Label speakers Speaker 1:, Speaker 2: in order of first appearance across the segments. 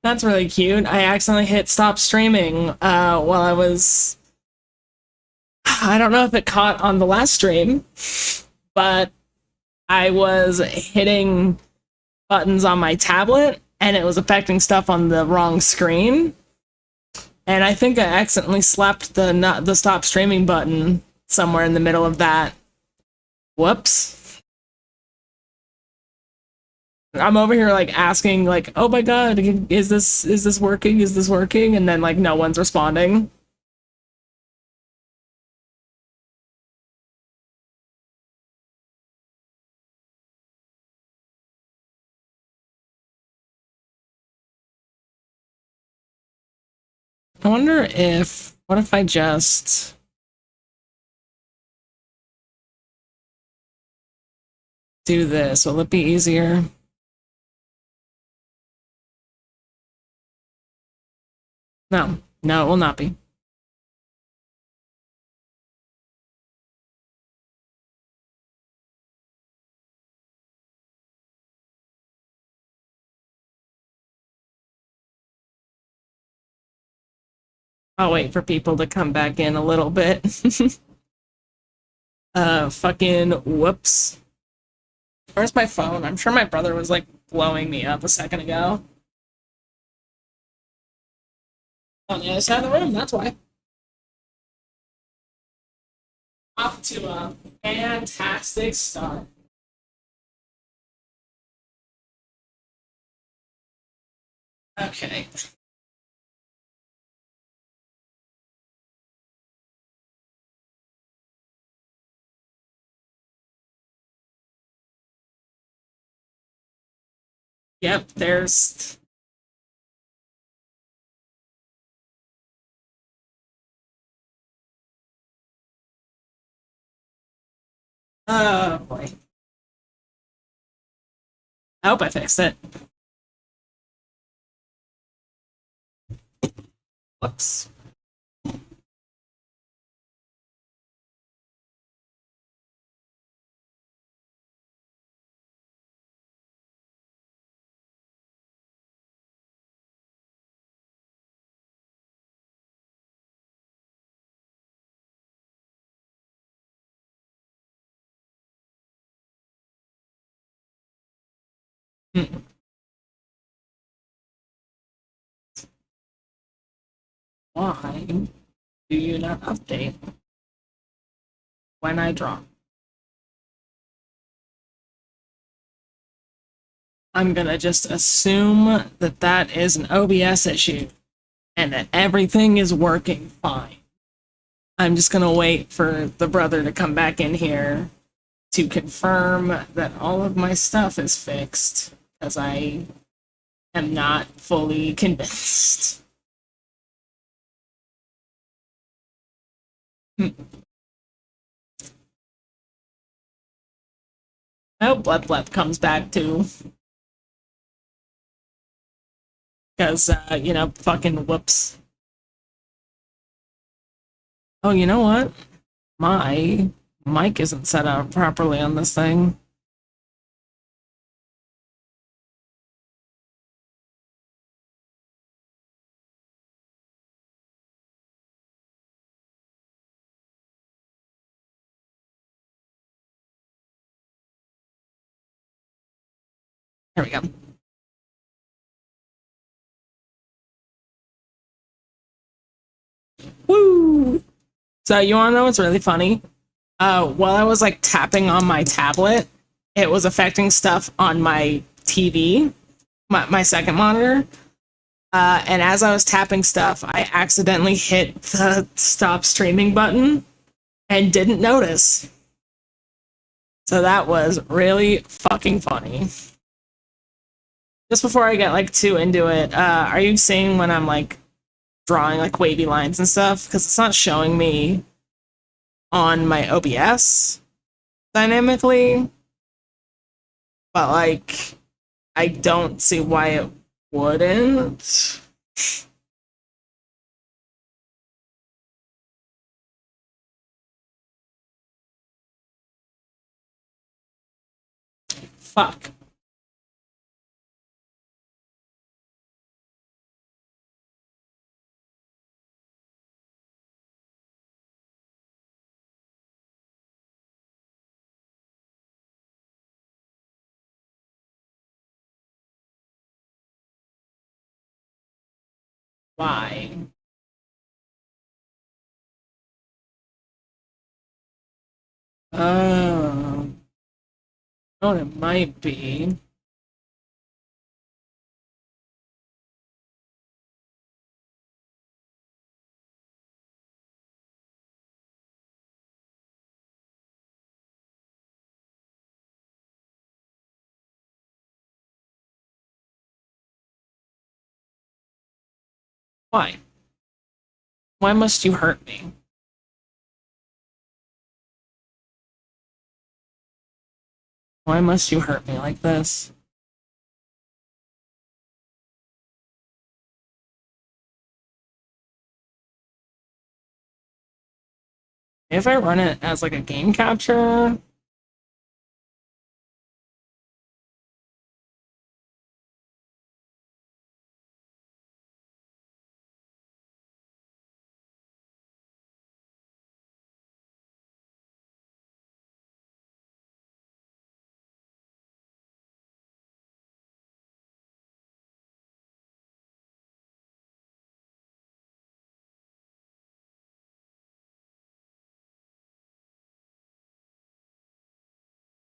Speaker 1: That's really cute. I accidentally hit stop streaming while I was. I don't know if it caught on the last stream, but I was hitting buttons on my tablet and it was affecting stuff on the wrong screen. And I think I accidentally slapped the not the stop streaming button somewhere in the middle of that. Whoops. I'm over here like asking like, "Oh my god, is this working? Is this working?" And then like no one's responding. I wonder if what if I just do this? Will it be easier? No. No, it will not be. I'll wait for people to come back in a little bit. Fucking whoops. Where's my phone? I'm sure my brother was like blowing me up a second ago. On the other side of the room, that's why. Off to a fantastic start. Okay. Yep, there's. Oh boy. I hope I fixed it. Whoops. Hmm. Why do you not update when I draw? I'm gonna just assume that that is an OBS issue and that everything is working fine. I'm just gonna wait for the brother to come back in here to confirm that all of my stuff is fixed because I am not fully convinced. I hope Blep Blep comes back too. Because, fucking whoops. Oh, you know what? My mic isn't set up properly on this thing. There we go. Woo! So, you wanna know what's really funny? While I was like tapping on my tablet, it was affecting stuff on my TV, my second monitor. And as I was tapping stuff, I accidentally hit the stop streaming button and didn't notice. So that was really fucking funny. Just before I get like too into it, are you seeing when I'm like drawing like wavy lines and stuff? Because it's not showing me on my OBS dynamically, but like I don't see why it wouldn't. Fuck. Why? Oh, oh, it might be. Why? Why must you hurt me? Why must you hurt me like this? If I run it as like a game capture,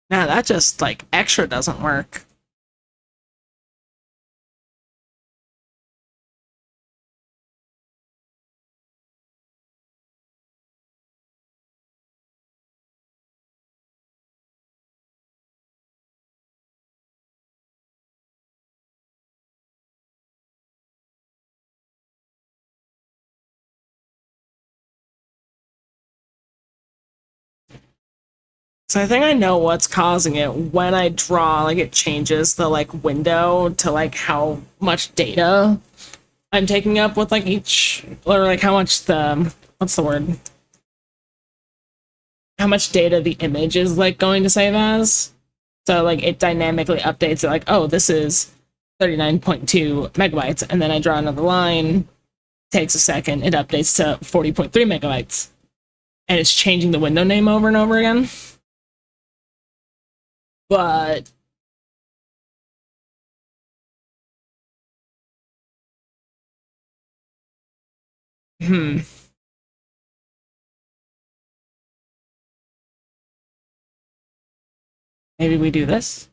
Speaker 1: nah, that just like extra doesn't work. So I think I know what's causing it. When I draw, like it changes the like window to like how much data I'm taking up with like each, or like how much the, what's the word? How much data the image is like going to save as. So like it dynamically updates it like, oh, this is 39.2 megabytes, and then I draw another line, takes a second, it updates to 40.3 megabytes. And it's changing the window name over and over again. But hmm, maybe we do this.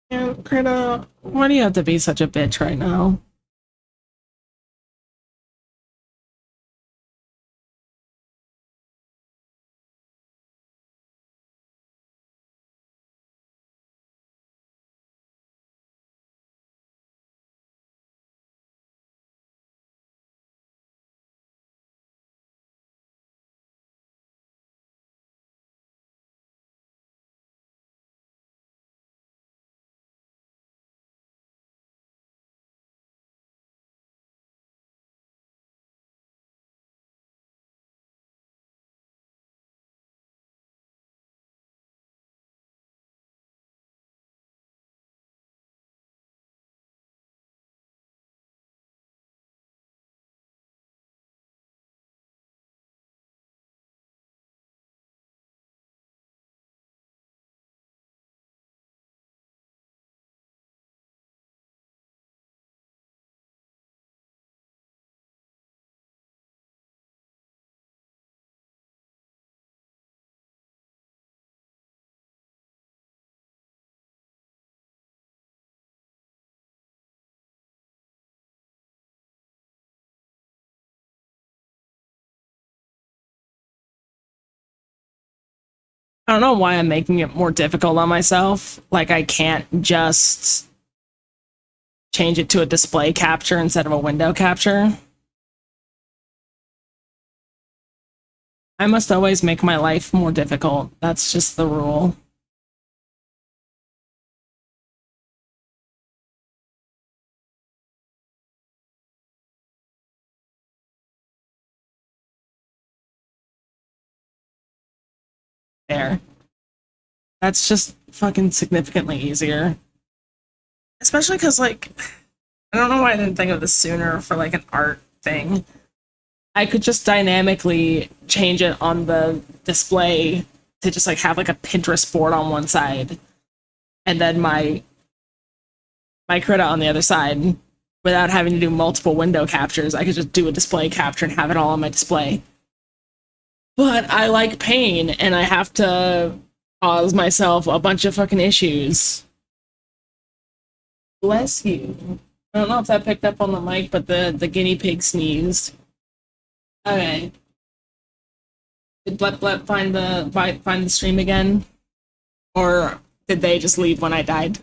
Speaker 1: Yeah, Krita, why do you have to be such a bitch right now? I don't know why I'm making it more difficult on myself. Like I can't just change it to a display capture instead of a window capture. I must always make my life more difficult. That's just the rule. There. That's just fucking significantly easier. Especially because, like, I don't know why I didn't think of this sooner for like an art thing. I could just dynamically change it on the display to just like have like a Pinterest board on one side and then my critter on the other side without having to do multiple window captures. I could just do a display capture and have it all on my display. But I like pain and I have to cause myself a bunch of fucking issues. Bless you. I don't know if that picked up on the mic, but the guinea pig sneezed. Okay. Did Blep Blep find the stream again? Or did they just leave when I died?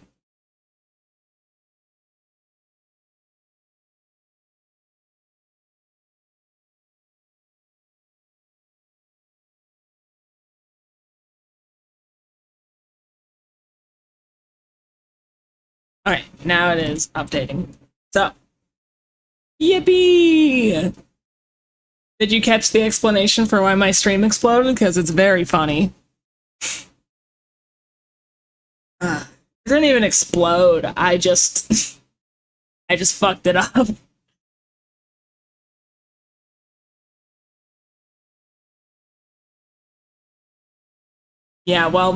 Speaker 1: Alright, now it is updating. So, yippee! Did you catch the explanation for why my stream exploded? Because it's very funny. It didn't even explode. I just fucked it up. Yeah, well,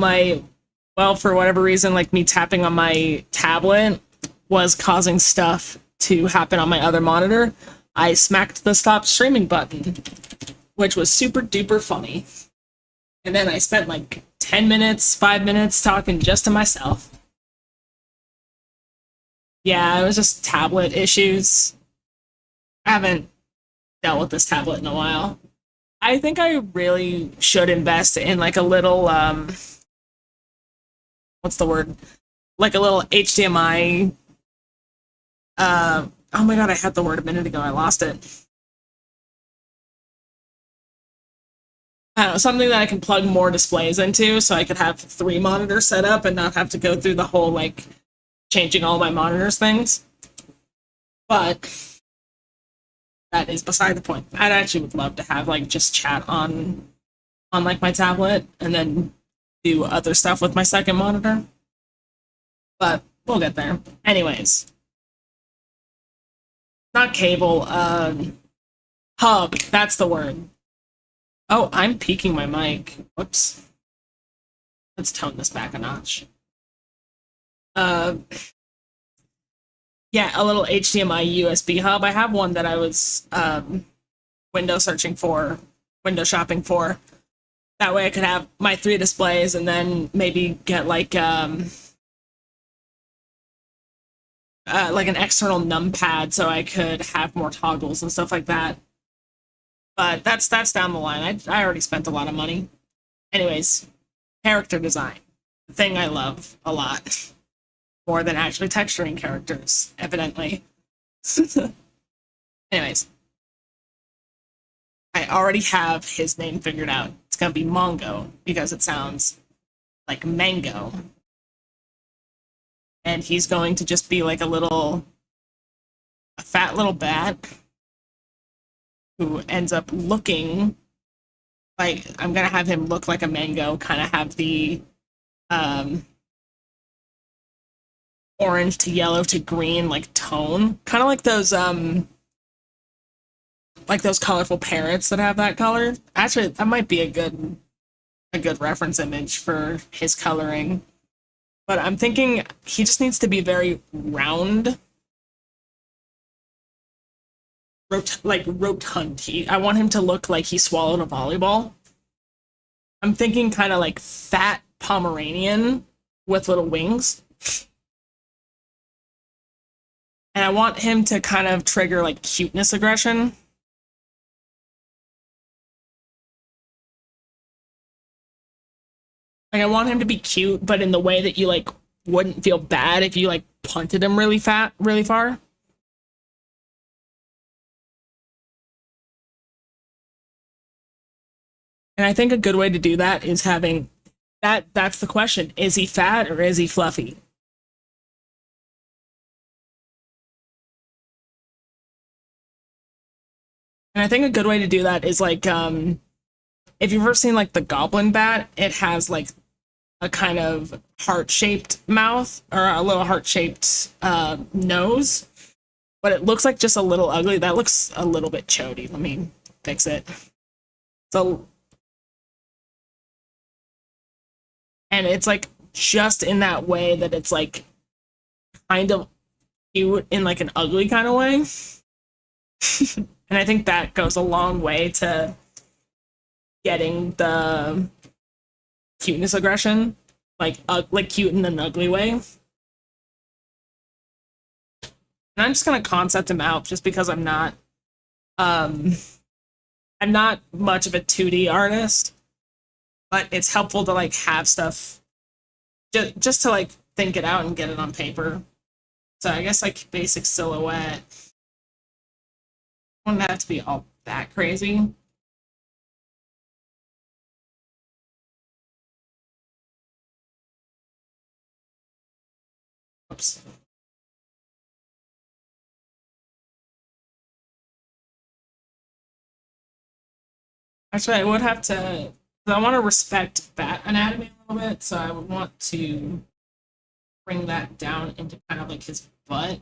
Speaker 1: for whatever reason, like me tapping on my tablet was causing stuff to happen on my other monitor. I smacked the stop streaming button, which was super duper funny. And then I spent like 10 minutes, 5 minutes talking just to myself. Yeah, it was just tablet issues. I haven't dealt with this tablet in a while. I think I really should invest in like a little what's the word? Like a little HDMI oh my god, I had the word a minute ago, I lost it. I don't know, something that I can plug more displays into so I could have 3 monitors set up and not have to go through the whole like changing all my monitors things. But that is beside the point. I'd actually would love to have like just chat on like my tablet and then do other stuff with my second monitor. But we'll get there. Anyways. Not cable, hub, that's the word. Oh, I'm peaking my mic. Whoops. Let's tone this back a notch. Yeah, a little HDMI USB hub. I have one that I was window shopping for. That way I could have my 3 displays and then maybe get like an external numpad so I could have more toggles and stuff like that. But that's down the line. I already spent a lot of money. Anyways, character design. The thing I love a lot. More than actually texturing characters, evidently. Anyways. I already have his name figured out. It's gonna be Mongo, because it sounds like mango. And he's going to just be like a fat little bat who ends up looking like, I'm gonna have him look like a mango, kind of have the orange to yellow to green like tone, kind of like those colorful parrots that have that color. Actually, that might be a good reference image for his coloring. But I'm thinking he just needs to be very round, rotund. I want him to look like he swallowed a volleyball. I'm thinking kind of like fat Pomeranian with little wings. And I want him to kind of trigger like cuteness aggression. Like I want him to be cute, but in the way that you like wouldn't feel bad if you like punted him really far. And I think a good way to do that is having that's the question. Is he fat or is he fluffy? And I think a good way to do that is like if you've ever seen like the goblin bat, it has like a kind of heart-shaped mouth or a little heart-shaped nose. but it looks like just a little ugly. That looks a little bit chody. Let me fix it. So, and it's like just in that way that it's like kind of cute in like an ugly kind of way. And I think that goes a long way to getting the cuteness aggression, like cute in an ugly way. And I'm just gonna concept him out just because um I'm not much of a 2D artist, but it's helpful to like have stuff just to like think it out and get it on paper. So I guess like basic silhouette wouldn't have to be all that crazy. Oops. Actually, I would have to. I want to respect bat anatomy a little bit, so I would want to bring that down into kind of like his butt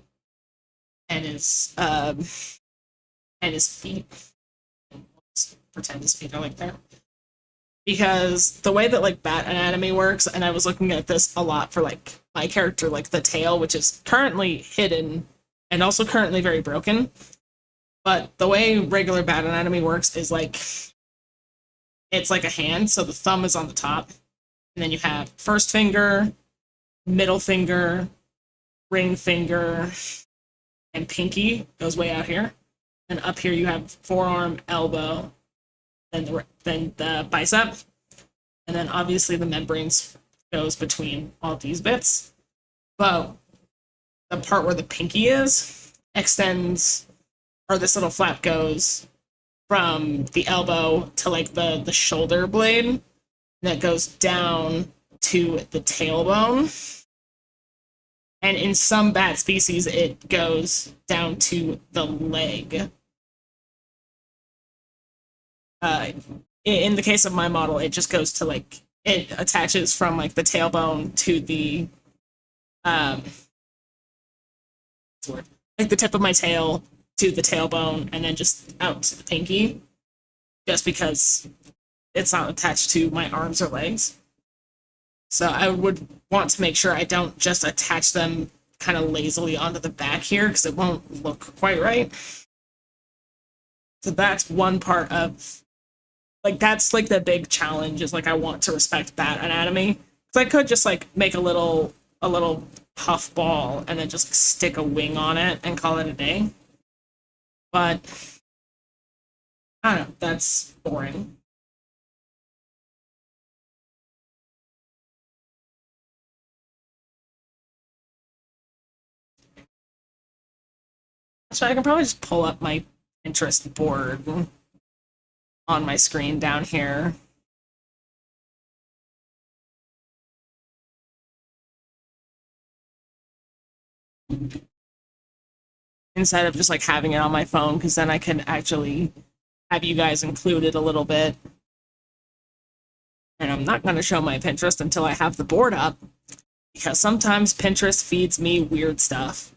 Speaker 1: and his feet. Let's pretend his feet are like there. Because the way that like bat anatomy works, and I was looking at this a lot for like my character, like the tail, which is currently hidden and also currently very broken. But the way regular bat anatomy works is like it's like a hand, so the thumb is on the top, and then you have first finger, middle finger, ring finger, and pinky goes way out here. And up here you have forearm, elbow, then the bicep, and then obviously the membranes goes between all these bits. But the part where the pinky is extends, or this little flap goes from the elbow to like the shoulder blade, and that goes down to the tailbone. And in some bat species, it goes down to the leg. In the case of my model, it just goes to like it attaches from like the tailbone to the like the tip of my tail to the tailbone, and then just out to the pinky, just because it's not attached to my arms or legs. So I would want to make sure I don't just attach them kind of lazily onto the back here, because it won't look quite right. So that's one part of, like, that's like the big challenge, is like I want to respect bat anatomy. Because I could just like make a little puff ball and then just stick a wing on it and call it a day. But I don't know, that's boring. So I can probably just pull up my Pinterest board on my screen down here. Instead of just like having it on my phone, because then I can actually have you guys included a little bit. And I'm not going to show my Pinterest until I have the board up, because sometimes Pinterest feeds me weird stuff.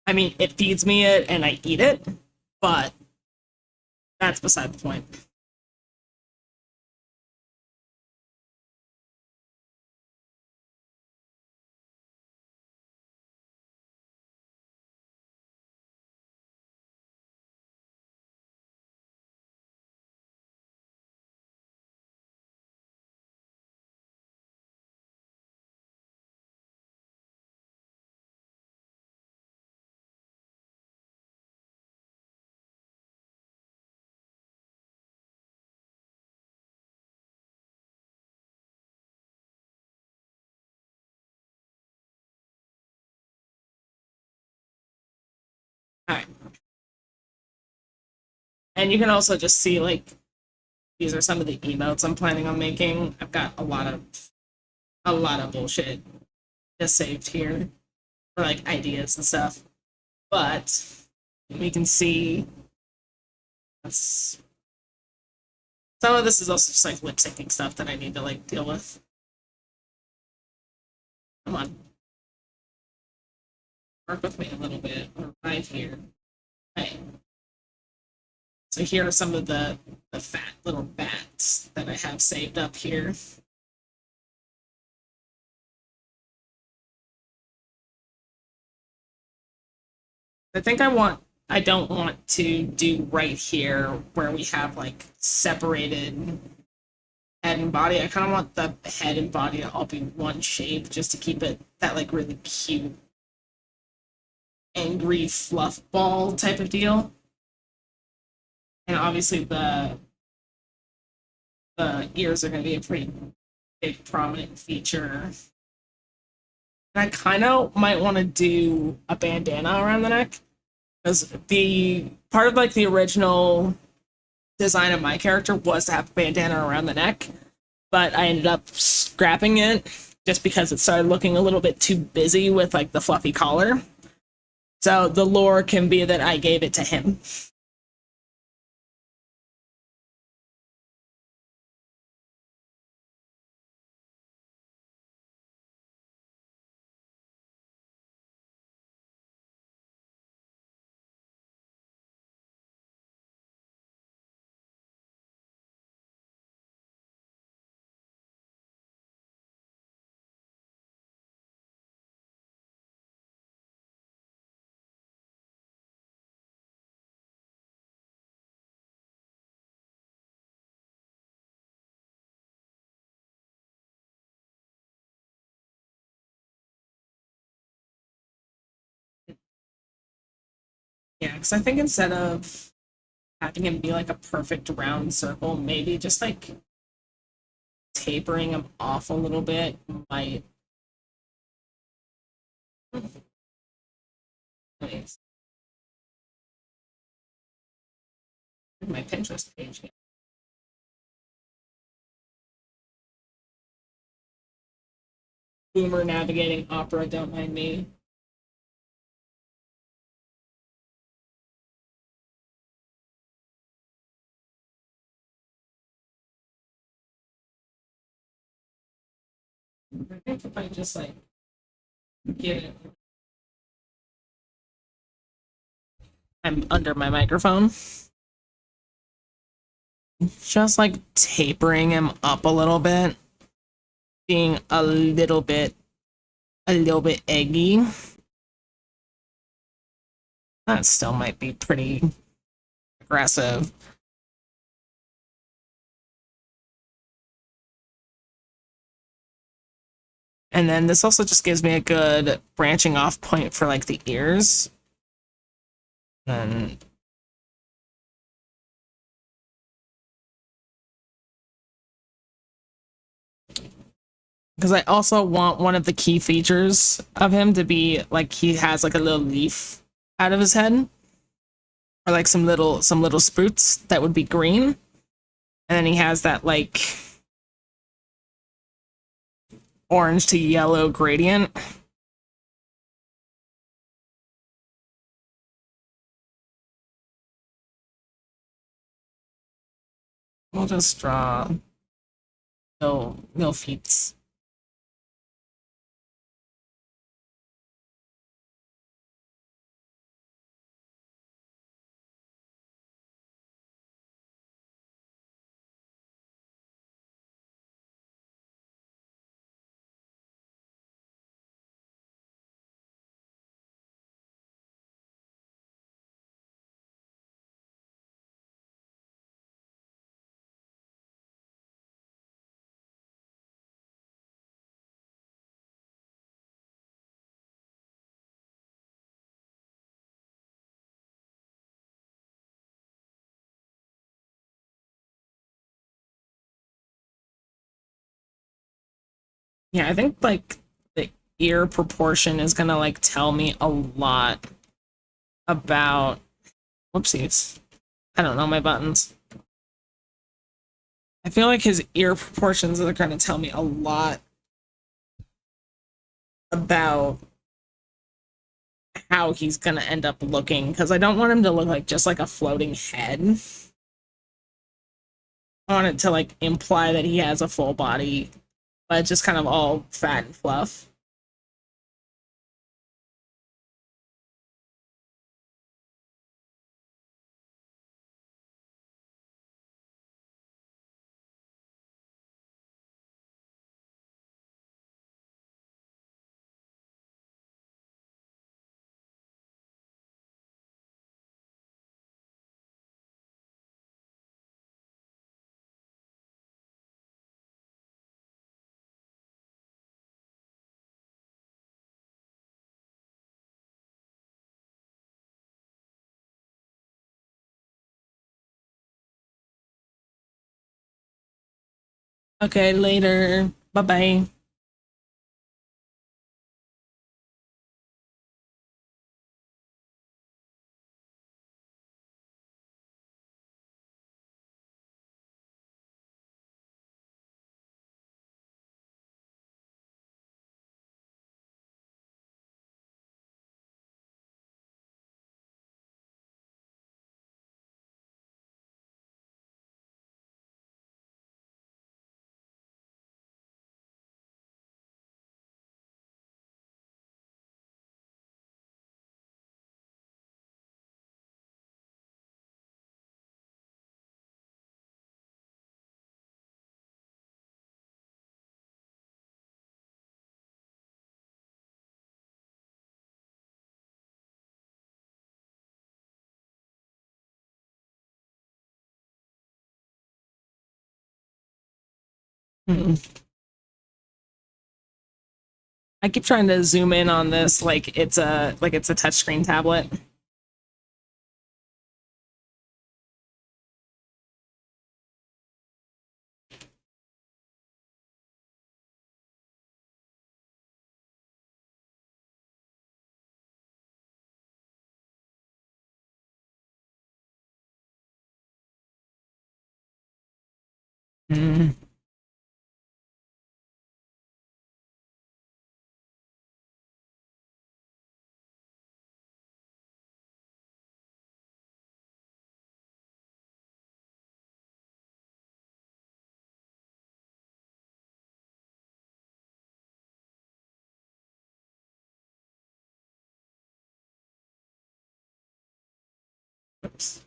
Speaker 1: I mean, it feeds me it and I eat it, but that's beside the point. All right. And you can also just see, like, these are some of the emotes I'm planning on making. I've got a lot of bullshit just saved here for like ideas and stuff. But we can see that's some of this is also just like lip syncing stuff that I need to like deal with. Come on. Work with me a little bit. Right here. Right. So here are some of the fat little bats that I have saved up here. I don't want to do right here where we have like separated head and body. I kind of want the head and body to all be one shape just to keep it that like really cute, angry fluff ball type of deal. And obviously the ears are going to be a pretty big prominent feature. And I kind of might want to do a bandana around the neck because the part of like the original design of my character was to have a bandana around the neck, but I ended up scrapping it just because it started looking a little bit too busy with like the fluffy collar. So the lore can be that I gave it to him. Yeah, because I think instead of having him be like a perfect round circle, maybe just like tapering him off a little bit might. Nice. My Pinterest page. Boomer navigating opera, don't mind me. I think if I just like give it. I'm under my microphone. Just like tapering him up a little bit, being a little bit eggy. That still might be pretty aggressive. And then this also just gives me a good branching off point for like the ears. And because I also want one of the key features of him to be like he has like a little leaf out of his head, or like some little sprouts that would be green, and then he has that like orange to yellow gradient. We'll just draw no feet. Yeah, I think like the ear proportion is gonna like tell me a lot about whoopsies. I don't know my buttons. I feel like his ear proportions are gonna tell me a lot about how he's gonna end up looking, because I don't want him to look like just like a floating head. I want it to like imply that he has a full body, but just kind of all fat and fluff. Okay, later. Bye bye. Hmm. I keep trying to zoom in on this like it's a touchscreen tablet. Mm. Oops.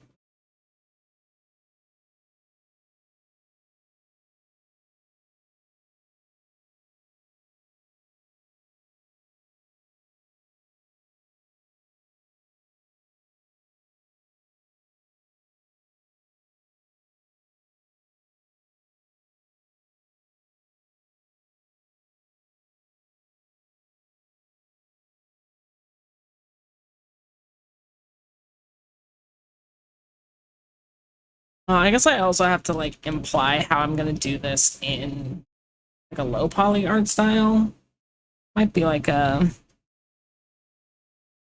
Speaker 1: I guess I also have to like imply how I'm gonna do this in like a low poly art style. Might be like a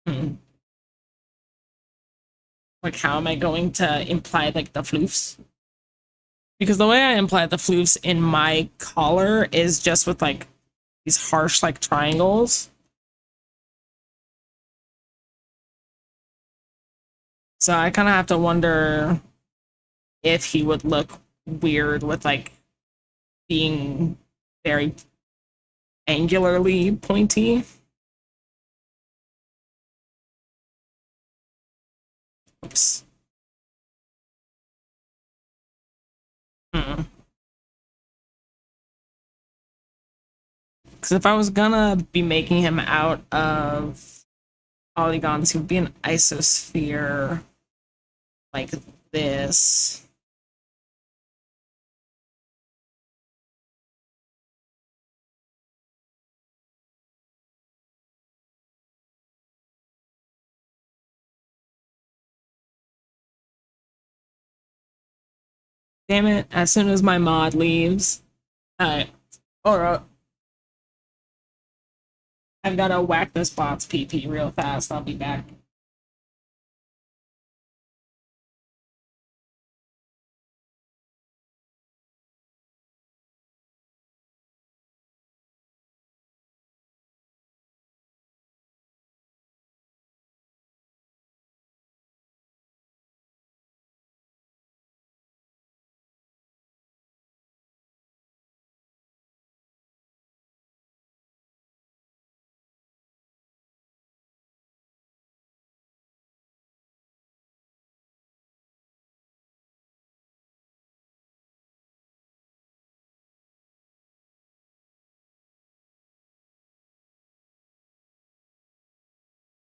Speaker 1: hmm, like how am I going to imply like the floofs? Because the way I imply the floofs in my collar is just with like these harsh like triangles. So I kind of have to wonder if he would look weird with like being very angularly pointy. Oops. Because if I was gonna be making him out of polygons, he would be an isosphere like this. Damn it, as soon as my mod leaves. Alright. Or I've gotta whack this bot's PP real fast. I'll be back.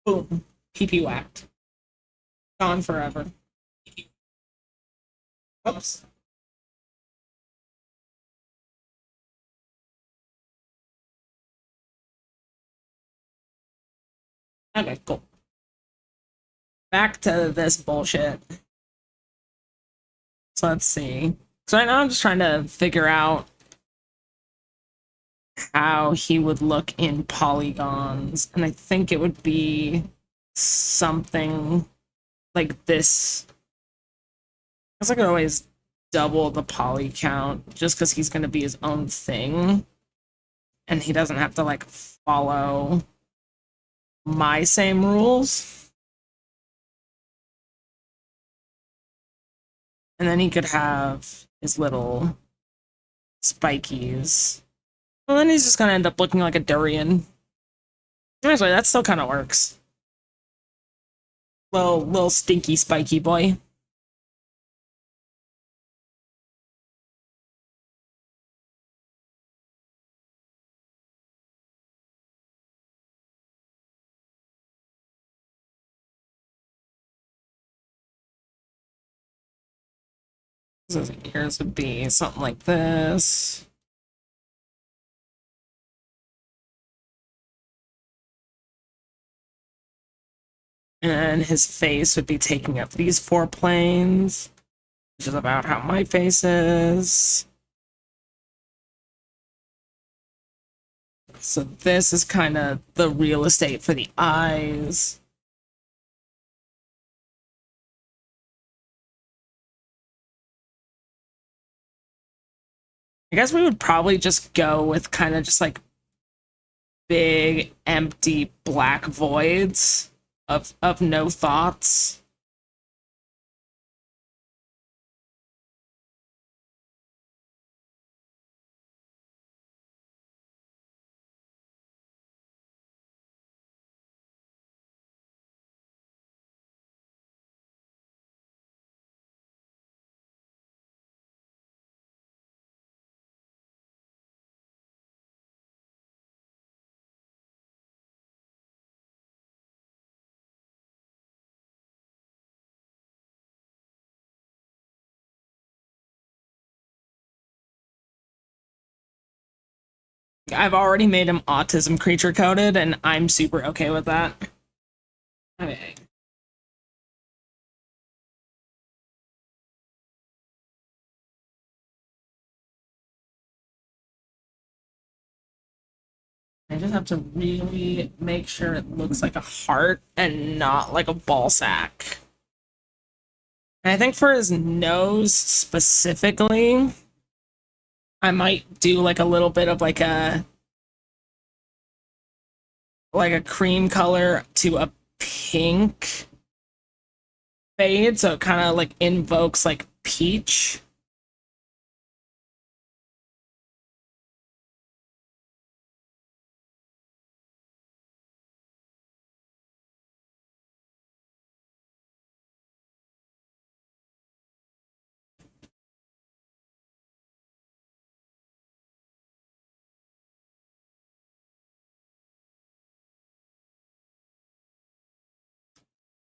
Speaker 1: Boom. PP whacked. Gone forever. Oops. Okay, cool. Back to this bullshit. So let's see. So right now I'm just trying to figure out how he would look in polygons, and I think it would be something like this. I guess I could always double the poly count just because he's going to be his own thing, and he doesn't have to like follow my same rules. And then he could have his little spikies. Well, then he's just gonna end up looking like a durian. Actually, that still kind of works. Little stinky spiky boy. So his ears would be something like this. And his face would be taking up these 4 planes, which is about how my face is. So this is kind of the real estate for the eyes. I guess we would probably just go with kind of just like big, empty, black voids of no thoughts. I've already made him autism creature coded, and I'm super okay with that. Okay. I just have to really make sure it looks like a heart and not like a ball sack. And I think for his nose specifically, I might do like a little bit of like a cream color to a pink fade, so it kind of like invokes like peach.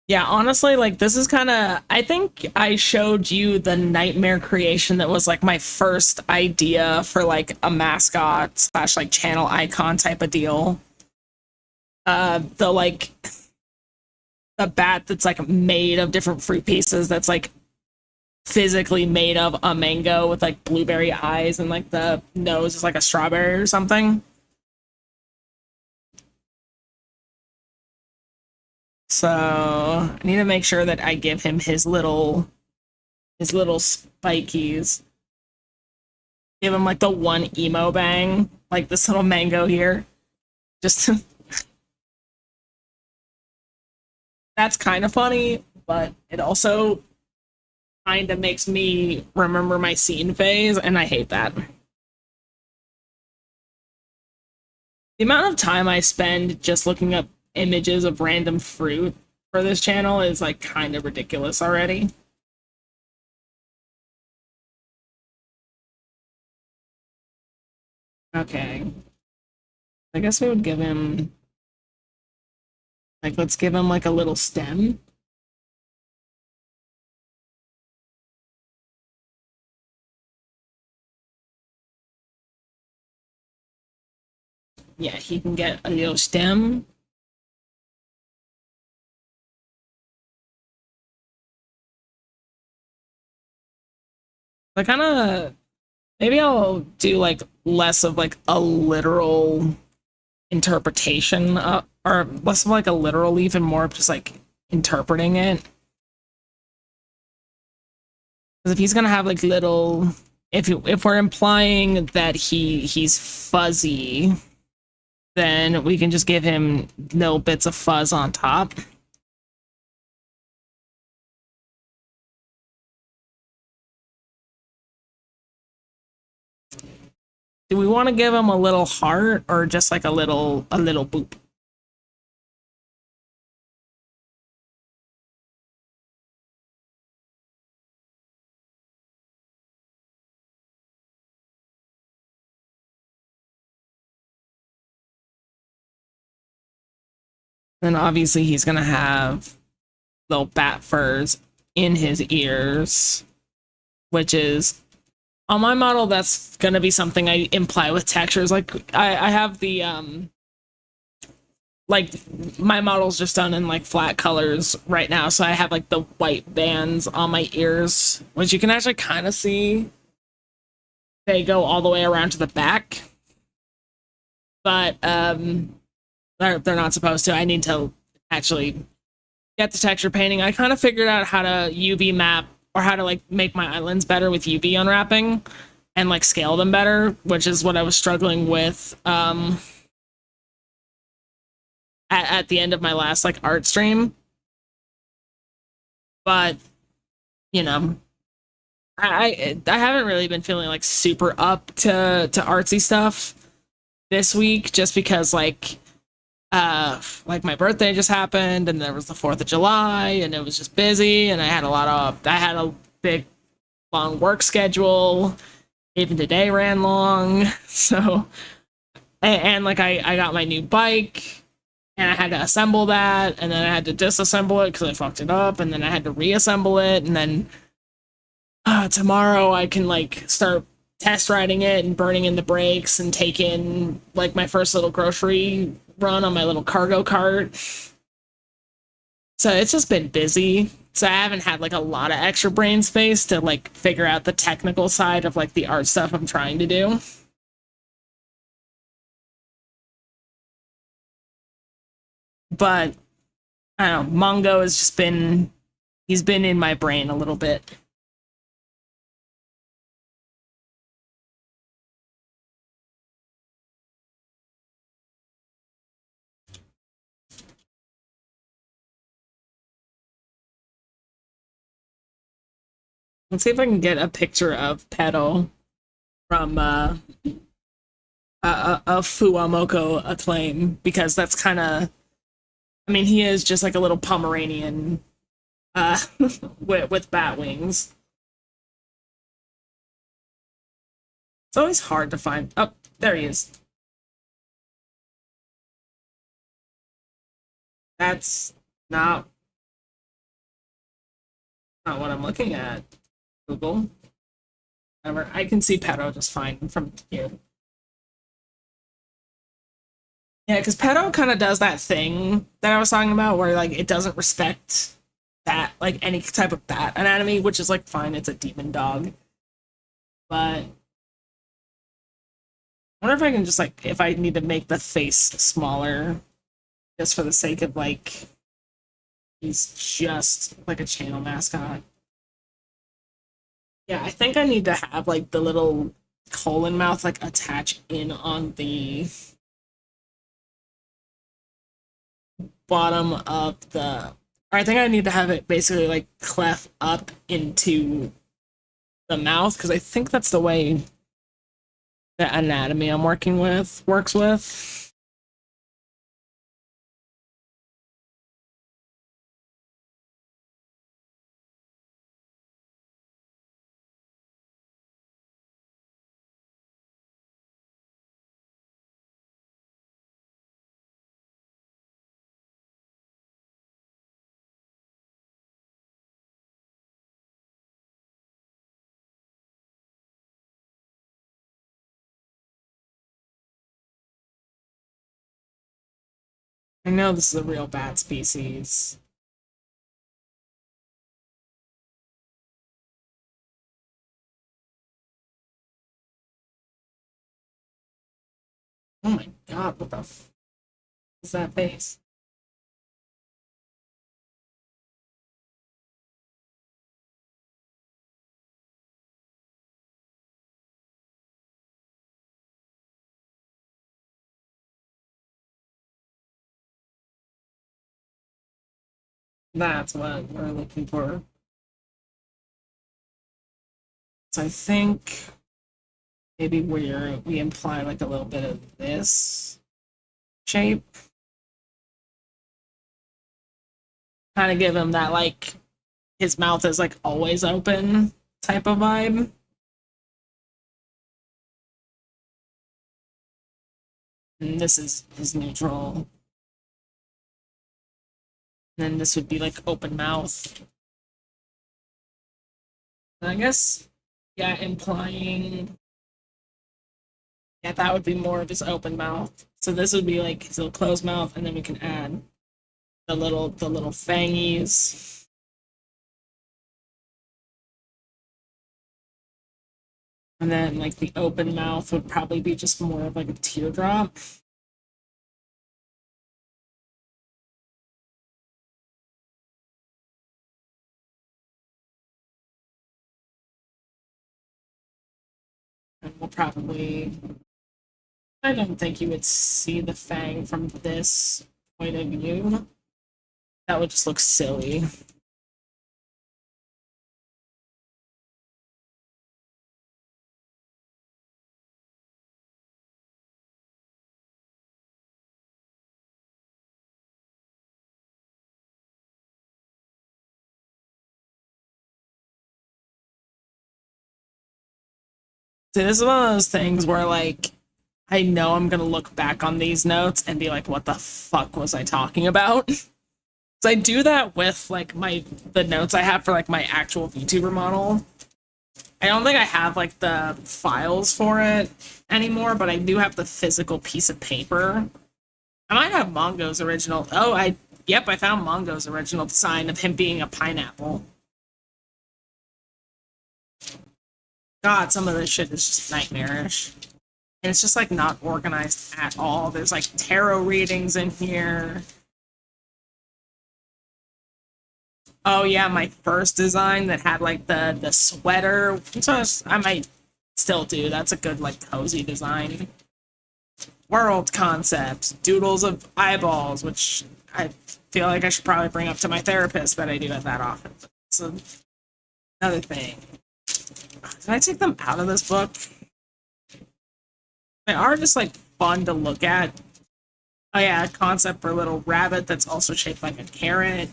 Speaker 1: Yeah, honestly, like this is kind of. I think I showed you the nightmare creation that was like my first idea for like a mascot slash like channel icon type of deal. The like the bat that's like made of different fruit pieces that's like physically made of a mango with like blueberry eyes and like the nose is like a strawberry or something. So I need to make sure that I give him his little spikies. Give him like the one emo bang, like this little mango here. Just that's kind of funny, but it also kind of makes me remember my scene phase, and I hate that. The amount of time I spend just looking up images of random fruit for this channel is like kind of ridiculous already. Okay. I guess we would give him like let's give him like a little stem. Yeah, he can get a little stem. I kind of Maybe I'll do like less of like a literal interpretation, or less of like a literal leaf and more of just like interpreting it. Because if he's gonna have like little, if we're implying that he's fuzzy, then we can just give him little bits of fuzz on top. Do we want to give him a little heart or just like a little boop? Then obviously he's gonna have little bat furs in his ears, which is on my model. That's gonna be something I imply with textures. Like I have the like my model's just done in like flat colors right now, so I have like the white bands on my ears, which you can actually kind of see. They go all the way around to the back, but they're not supposed to. I need to actually get the texture painting. I kind of figured out how to UV map or how to like make my islands better with UV unwrapping and like scale them better, which is what I was struggling with at the end of my last like art stream. But you know, I haven't really been feeling like super up to artsy stuff this week, just because like my birthday just happened and there was the 4th of July and it was just busy and I had a big long work schedule. Even today ran long. So and like I got my new bike and I had to assemble that and then I had to disassemble it because I fucked it up and then I had to reassemble it and then tomorrow I can like start test riding it and burning in the brakes and take in like my first little grocery run on my little cargo cart. So it's just been busy. So I haven't had like a lot of extra brain space to like figure out the technical side of like the art stuff I'm trying to do. But I don't know, Mongo has just been he's been in my brain a little bit. Let's see if I can get a picture of Petal from a Fuamoko acclaim because that's kind of I mean he is just like a little Pomeranian uh with bat wings. It's always hard to find. Oh, there he is. That's not not what I'm looking at. Google. Whatever. I can see Peto just fine from here. Yeah, because Peto kind of does that thing that I was talking about, where like it doesn't respect bat, like any type of bat anatomy, which is like fine. It's a demon dog, but I wonder if I can just like if I need to make the face smaller, just for the sake of like he's just like a channel mascot. Yeah, I think I need to have like the little colon mouth like attach in on the bottom of the. Or I think I need to have it basically like cleft up into the mouth because I think that's the way the anatomy I'm working with works with. I know this is a real bat species. Oh my god, what the f is that face? That's what we're looking for. So I think maybe we imply like a little bit of this shape. Kind of give him that like his mouth is like always open type of vibe. And this is neutral. And then this would be like open mouth. And I guess, yeah, implying, yeah, that would be more of his open mouth. So this would be like his little closed mouth, and then we can add the little fangies. And then like the open mouth would probably be just more of like a teardrop. And we'll probably, I don't think you would see the fang from this point of view. That would just look silly. See, this is one of those things where like I know I'm gonna look back on these notes and be like, what the fuck was I talking about? So I do that with like the notes I have for like my actual VTuber model. I don't think I have like the files for it anymore, but I do have the physical piece of paper. I might have Mongo's original. Oh, yep, I found Mongo's original design of him being a pineapple. God, some of this shit is just nightmarish. And it's just like not organized at all. There's like tarot readings in here. Oh yeah, my first design that had like the sweater. So I might still do. That's a good like cozy design. World concept, doodles of eyeballs, which I feel like I should probably bring up to my therapist that I do it that often. It's another thing. Did I take them out of this book? They are just like fun to look at. Oh yeah, a concept for a little rabbit that's also shaped like a carrot.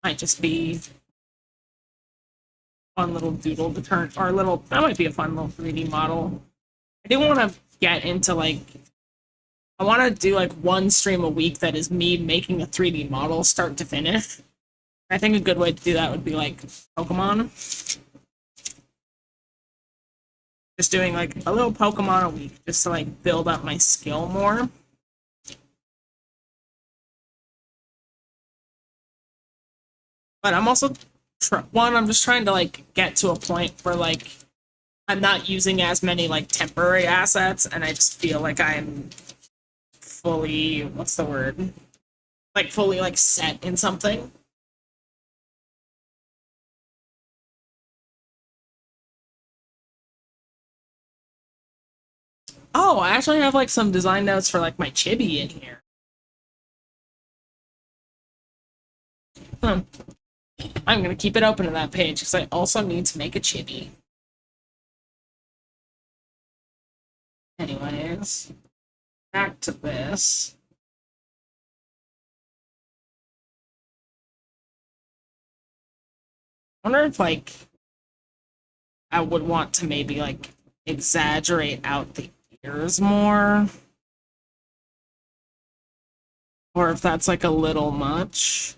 Speaker 1: Might just be fun little doodle to turn, or a little, that might be a fun little 3D model. I do want to get into like, I want to do like one stream a week that is me making a 3D model start to finish. I think a good way to do that would be like Pokemon. Just doing like a little Pokemon a week just to like build up my skill more. But I'm also, I'm just trying to like get to a point where like I'm not using as many like temporary assets and I just feel like I'm fully, what's the word? Like fully like set in something. Oh, I actually have like some design notes for like my chibi in here. Hmm. I'm gonna keep it open to that page because I also need to make a chibi. Anyways, back to this. I wonder if like I would want to maybe like exaggerate out the ears more. Or if that's like a little much.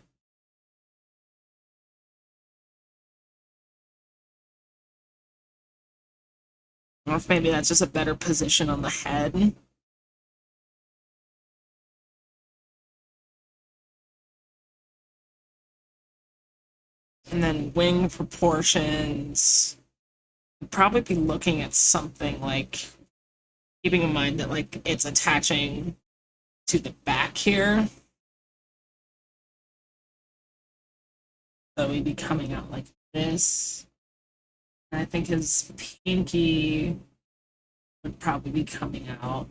Speaker 1: Or if maybe that's just a better position on the head. And then wing proportions. I'd probably be looking at something like keeping in mind that like it's attaching to the back here. So he'd be coming out like this. And I think his pinky would probably be coming out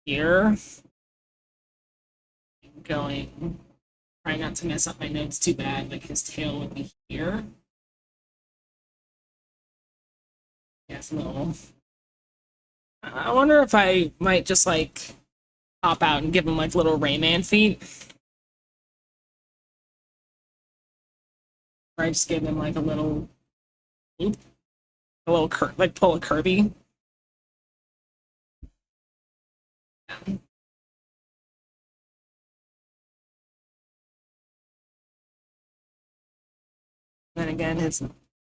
Speaker 1: here. Going, trying not to mess up my notes too bad, like his tail would be here. Yes, little. I wonder if I might just like pop out and give him like little Rayman feet. Or I just give him like a little, oop, a little like pull a Kirby. Then again, his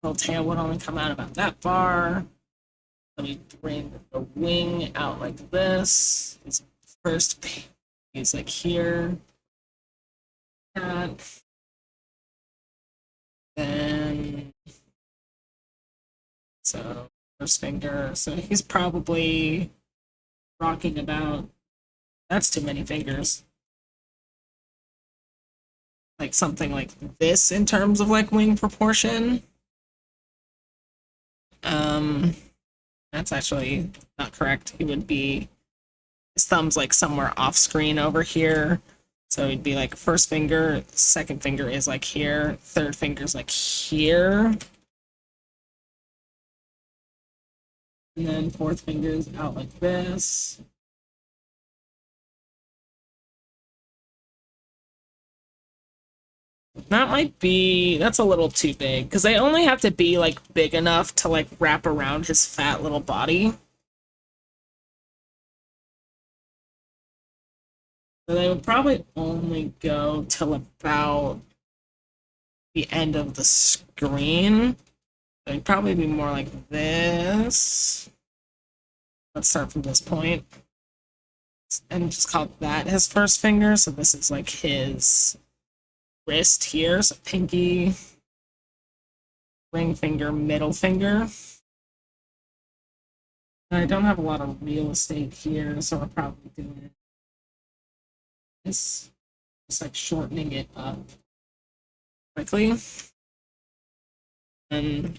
Speaker 1: little tail would only come out about that far. Let me bring the wing out like this. His first is like here. That. Then so first finger. So he's probably rocking about. That's too many fingers. Like something like this in terms of like wing proportion. That's actually not correct. He would be, his thumb's like somewhere off screen over here. So he'd be like first finger, second finger is like here, third finger's like here. And then fourth finger's out like this. That might be, that's a little too big, because they only have to be like big enough to like wrap around his fat little body. So they would probably only go till about the end of the screen. They'd probably be more like this. Let's start from this point. And just call that his first finger. So this is like his wrist here. So pinky, ring finger, middle finger. And I don't have a lot of real estate here, so we're probably doing this. Just like shortening it up quickly. And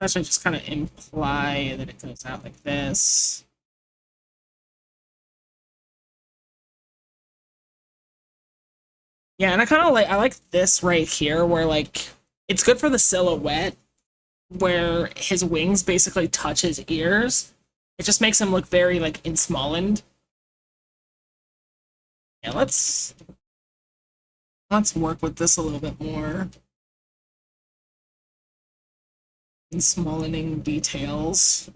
Speaker 1: actually just kind of imply that it goes out like this. Yeah, and I like this right here where like it's good for the silhouette where his wings basically touch his ears. It just makes him look very like ensmallened. Yeah, let's work with this a little bit more. Ensmallening details.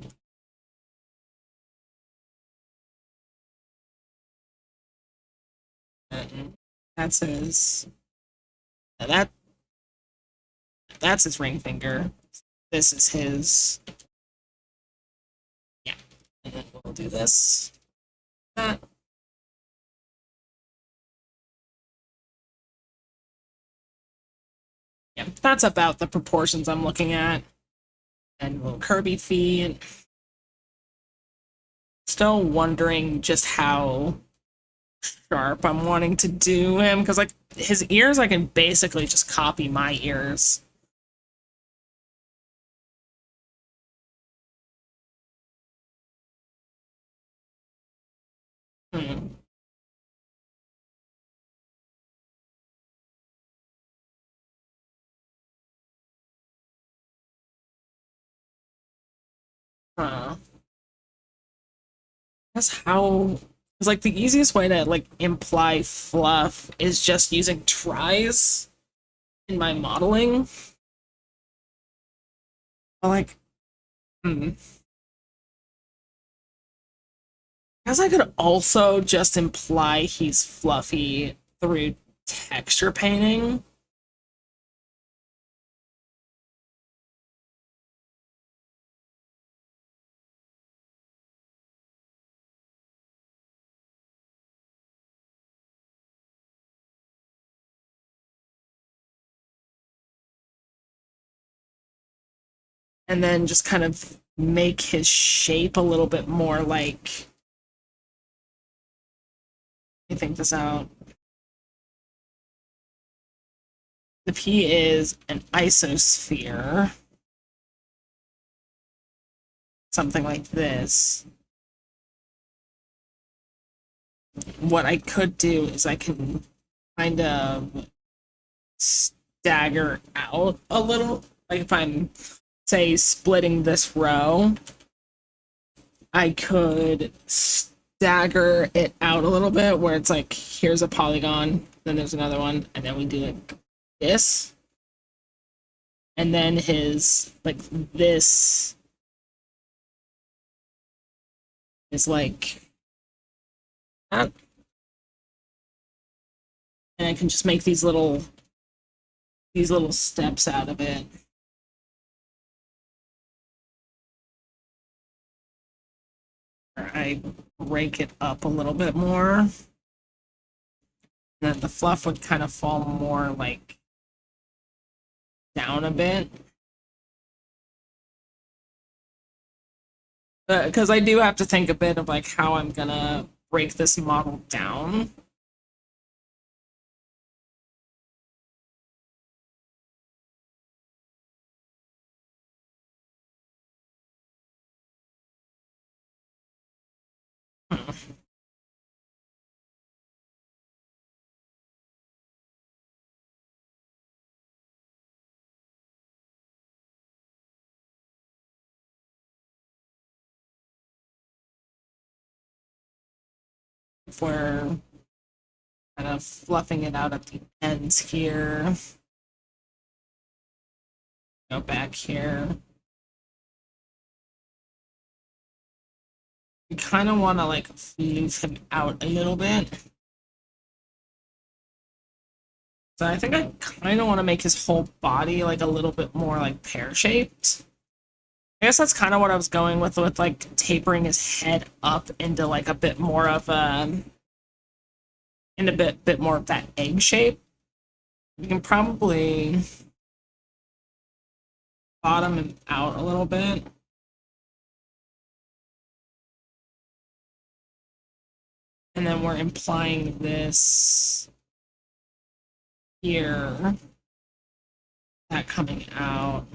Speaker 1: And that's his that's his ring finger. This is his, yeah. And then we'll do this. That. Yeah, that's about the proportions I'm looking at. And little Kirby feet. Still wondering just how sharp I'm wanting to do him, because like his ears I can basically just copy my ears. Hmm. That's how, it's like the easiest way to like imply fluff is just using tries in my modeling. But like, hmm. Guess I could also just imply he's fluffy through texture painting. And then just kind of make his shape a little bit more like, let me think this out. If he is an isosphere, something like this, what I could do is I can kind of stagger out a little. Like if I'm, say, splitting this row, I could stagger it out a little bit where it's like, here's a polygon, then there's another one, and then we do like this. And then his, like, this is like that. And I can just make these little steps out of it. I break it up a little bit more. And then the fluff would kind of fall more like down a bit. Because I do have to think a bit of like how I'm gonna break this model down. If we're kind of fluffing it out at the ends here. Go back here. We kind of want to like move him out a little bit. So I think I kind of want to make his whole body like a little bit more like pear-shaped. I guess that's kind of what I was going with like tapering his head up into like a bit more of a, in a bit more of that egg shape. We can probably bottom him out a little bit. And then we're implying this here, that coming out.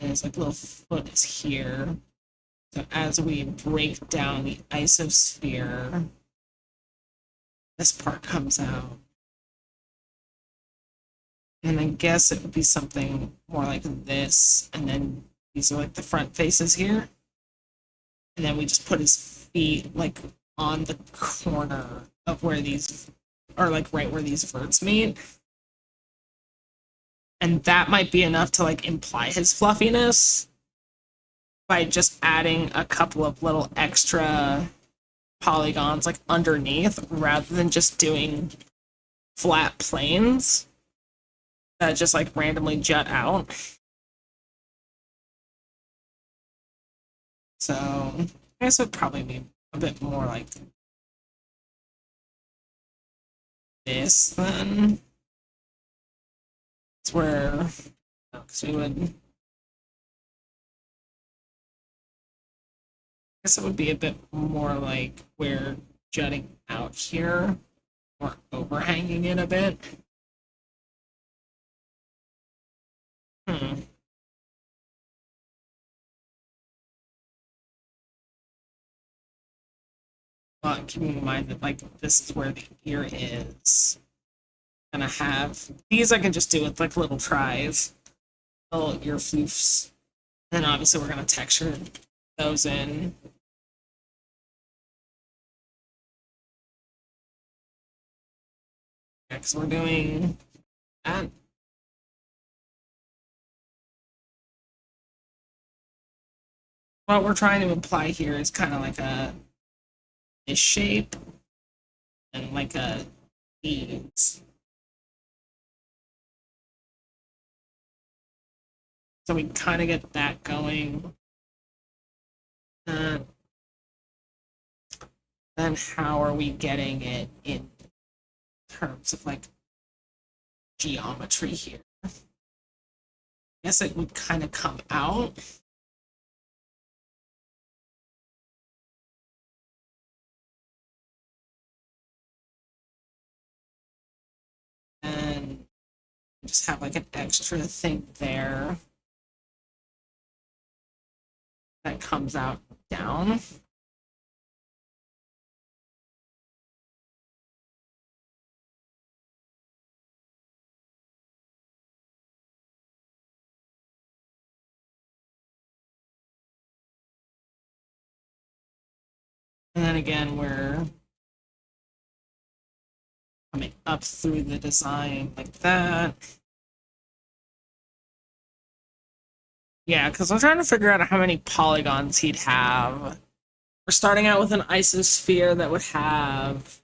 Speaker 1: And his like little foot is here. So as we break down the isosphere, this part comes out. And I guess it would be something more like this, and then these are like the front faces here. And then we just put his feet like on the corner of where these, or like right where these verts meet. And that might be enough to like imply his fluffiness by just adding a couple of little extra polygons like underneath rather than just doing flat planes that just like randomly jut out. So I guess it would probably be a bit more like this then. It's where, because we would, I guess it would be a bit more like we're jutting out here or overhanging it a bit. Keeping in mind that like this is where the ear is. Gonna have these I can just do with like little tries, little ear floofs. Then obviously we're gonna texture those in. Because we're doing that. What we're trying to imply here is kind of like a this shape and like a these. So we kind of get that going. Then how are we getting it in terms of like geometry here? guess it would kind of come out. And just have like an extra thing there that comes out down. And then again, we're coming up through the design like that. Yeah, because I'm trying to figure out how many polygons he'd have. We're starting out with an isosphere that would have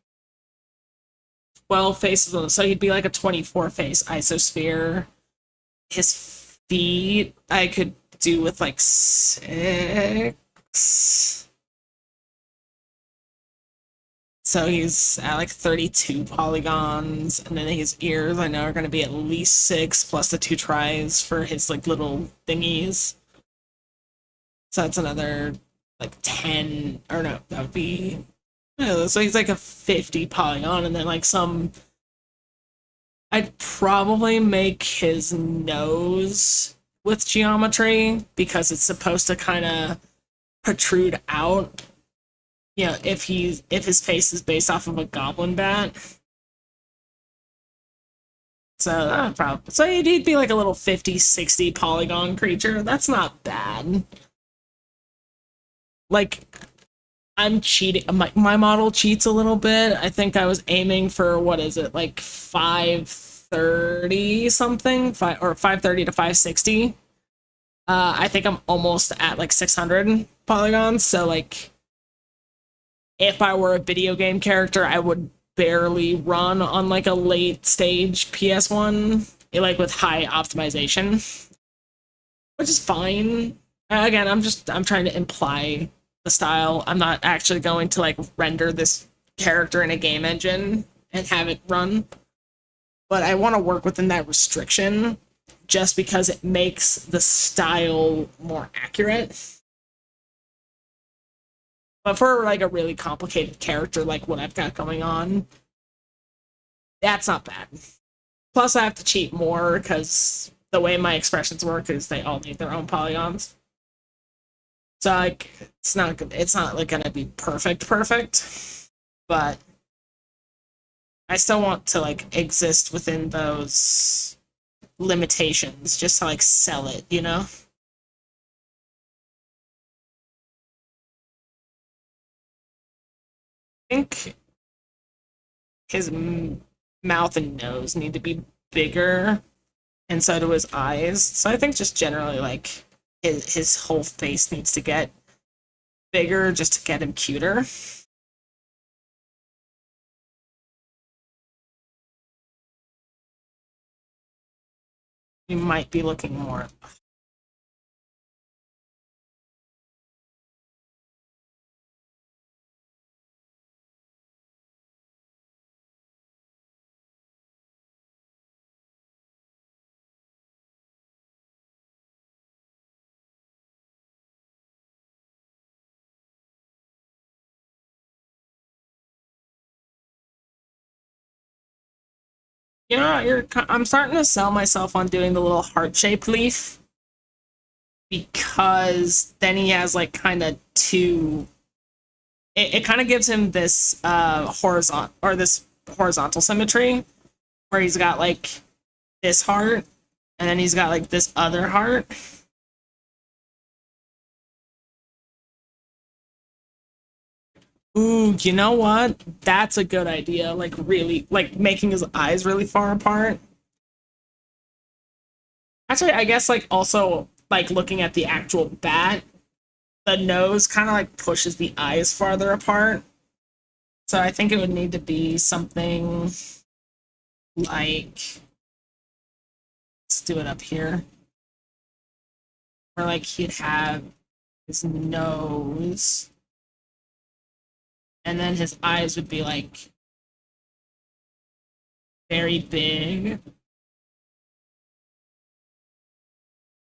Speaker 1: 12 faces on it, so he'd be like a 24 face isosphere. His feet I could do with like 6. So he's at like 32 polygons, and then his ears I know are going to be at least 6 plus the 2 tries for his like little thingies. So that's another like 10, or no, that would be, so he's like a 50 polygon, and then like some, I'd probably make his nose with geometry because it's supposed to kind of protrude out. You know, if his face is based off of a goblin bat. So probably, so he'd be like a little 50, 60 polygon creature. That's not bad. Like, I'm cheating. My model cheats a little bit. I think I was aiming for, what is it, like 530 something, 530 to 560. I think I'm almost at like 600 polygons. So like, if I were a video game character, I would barely run on like a late stage PS1, like with high optimization, which is fine. Again, I'm trying to imply the style. I'm not actually going to like render this character in a game engine and have it run, but I want to work within that restriction just because it makes the style more accurate. But for like a really complicated character like what I've got going on, that's not bad. Plus, I have to cheat more because the way my expressions work is they all need their own polygons. So like, it's not like gonna be perfect, but I still want to like exist within those limitations just to like sell it, you know? I think his mouth and nose need to be bigger, and so do his eyes. So I think just generally like his whole face needs to get bigger just to get him cuter. You might be looking more. You know, I'm starting to sell myself on doing the little heart-shaped leaf because then he has like kind of two. It kind of gives him this horizontal symmetry where he's got like this heart and then he's got like this other heart. Ooh, you know what? That's a good idea. Like really, like making his eyes really far apart. Actually, I guess like also like looking at the actual bat, the nose kind of like pushes the eyes farther apart. So I think it would need to be something like, let's do it up here, where like he'd have his nose, and then his eyes would be like very big.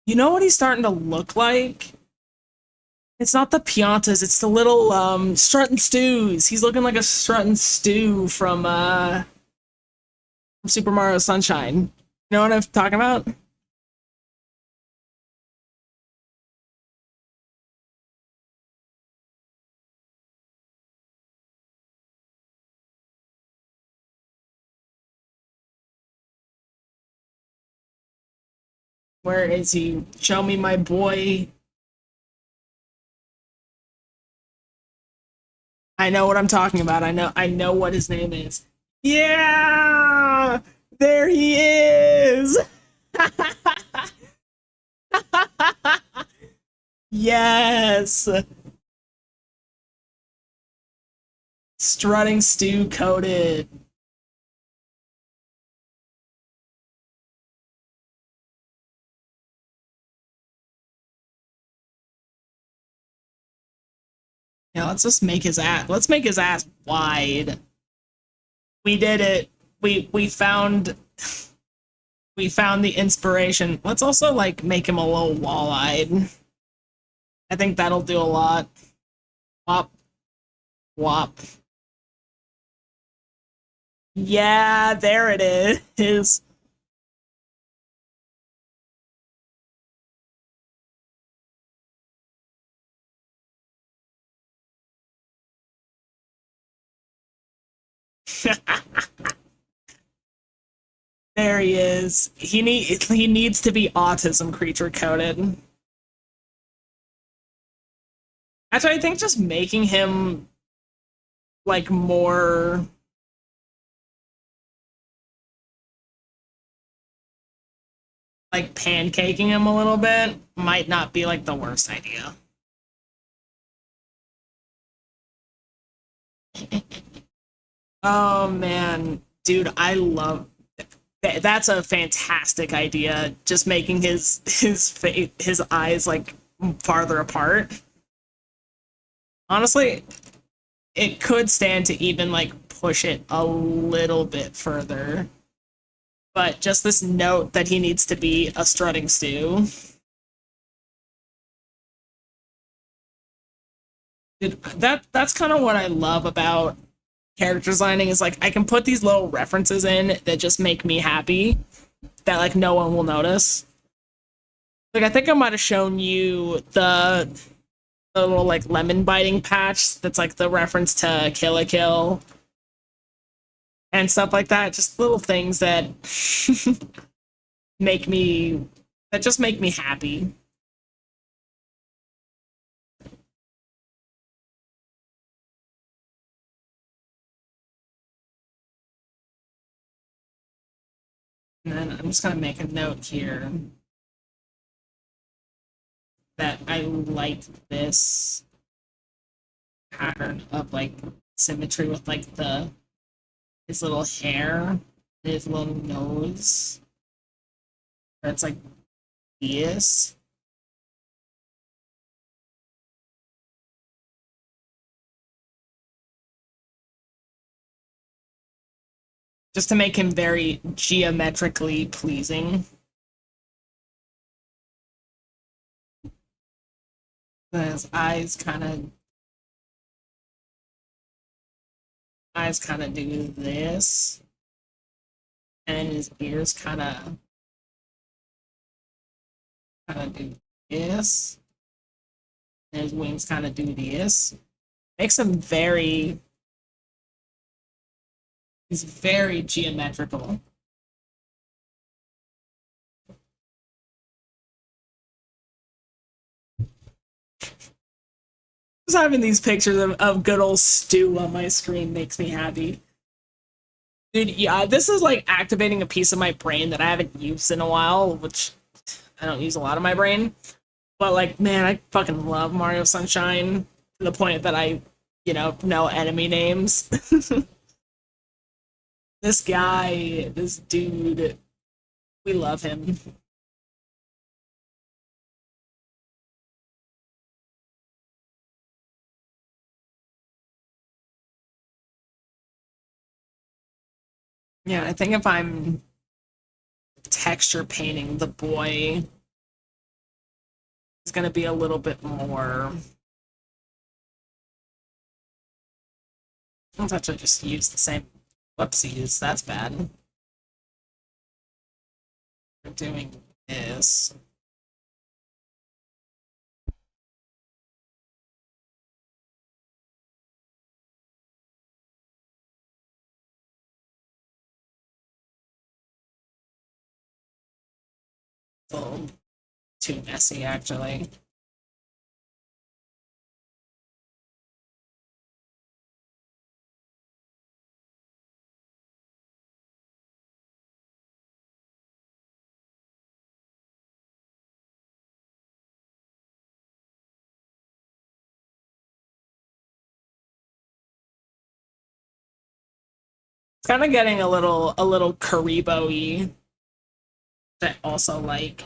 Speaker 1: You know what he's starting to look like? It's not the Piantas, it's the little Strut and Stews. He's looking like a Strut and Stew from Super Mario Sunshine. You know what I'm talking about? Where is he? Show me my boy. I know what I'm talking about. I know what his name is. Yeah! There he is! Yes! Strutting stew coated. Yeah, let's just make his ass. Let's make his ass wide. We did it. We found the inspiration. Let's also like make him a little wall-eyed. I think that'll do a lot. Wop, wop. Yeah, there it is. There he is. He needs to be autism creature coded. Actually, I think just making him like more like pancaking him a little bit might not be like the worst idea. Oh man, dude, I love that's a fantastic idea. Just making his eyes like farther apart. Honestly, it could stand to even like push it a little bit further. But just this note that he needs to be a strutting stew. Dude, that's kind of what I love about character designing is like I can put these little references in that just make me happy that like no one will notice. Like I think I might have shown you the little like lemon biting patch that's like the reference to Kill a Kill and stuff like that. Just little things that make me that just make me happy. And then I'm just gonna make a note here that I like this pattern of like symmetry with like the his little hair, his little nose. That's like this. Just to make him very geometrically pleasing. His eyes kind of do this, and his ears kind of do this, and his wings kind of do this. Makes him very he's very geometrical. Just having these pictures of good old Stu on my screen makes me happy. Dude, yeah, this is like activating a piece of my brain that I haven't used in a while, which I don't use a lot of my brain. But like, man, I fucking love Mario Sunshine to the point that I know enemy names. This guy, this dude, we love him. Yeah, I think if I'm texture painting the boy, going to be a little bit more. Let's actually just use the same. Whoopsies, that's bad. We're doing this. A little too messy, actually. It's kind of getting a little Karibo-y that also like.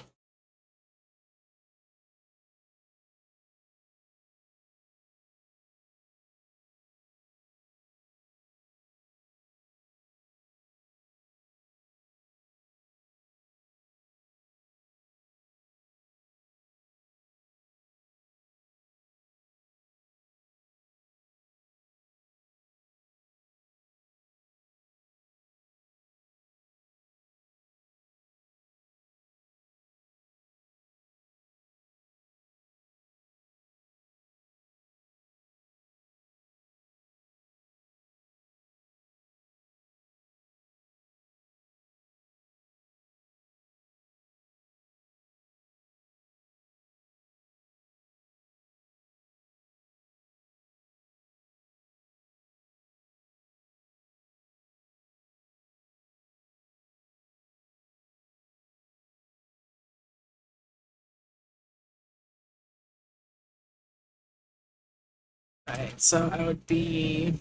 Speaker 1: Right, so I would be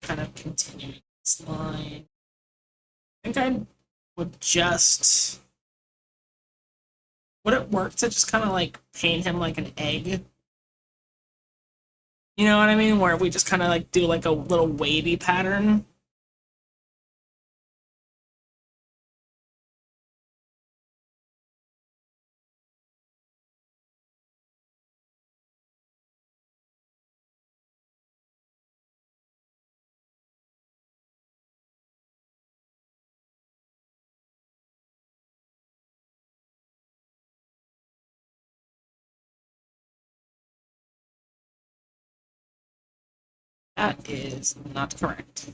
Speaker 1: kind of continuing this line. I think I would just. Would it work to just kind of like paint him like an egg? You know what I mean? Where we just kind of like do like a little wavy pattern. That is not correct.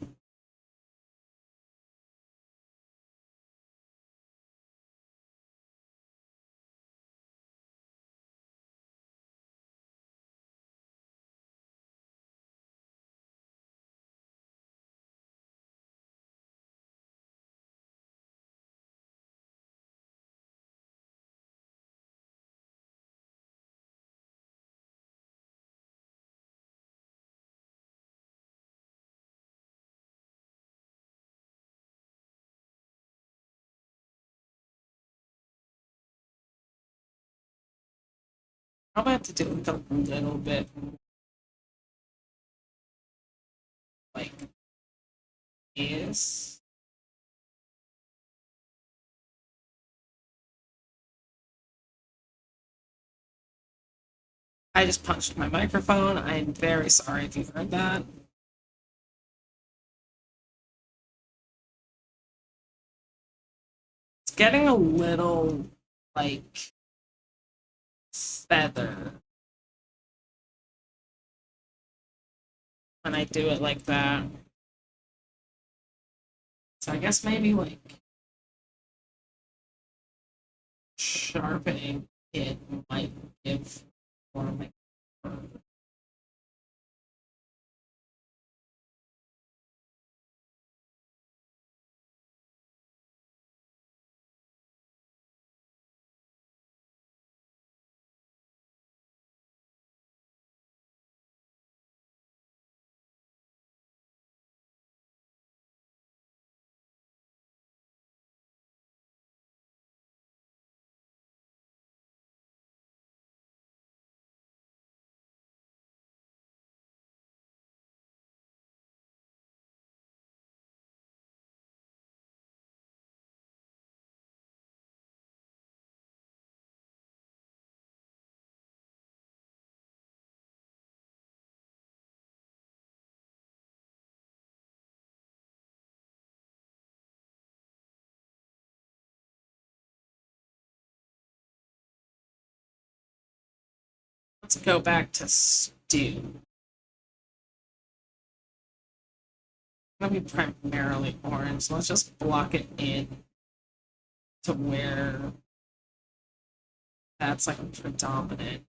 Speaker 1: Probably have to do like a little bit like this. I just punched my microphone. I'm very sorry if you heard that. It's getting a little like feather when I do it like that. So I guess maybe like sharpening it might give more like. Let's go back to stew. It'll be primarily orange. So let's just block it in to where that's like a predominant.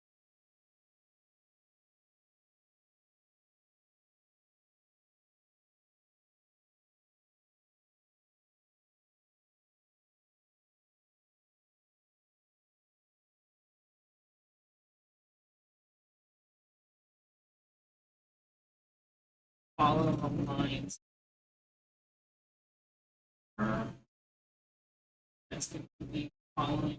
Speaker 1: Follow the lines. I think we following.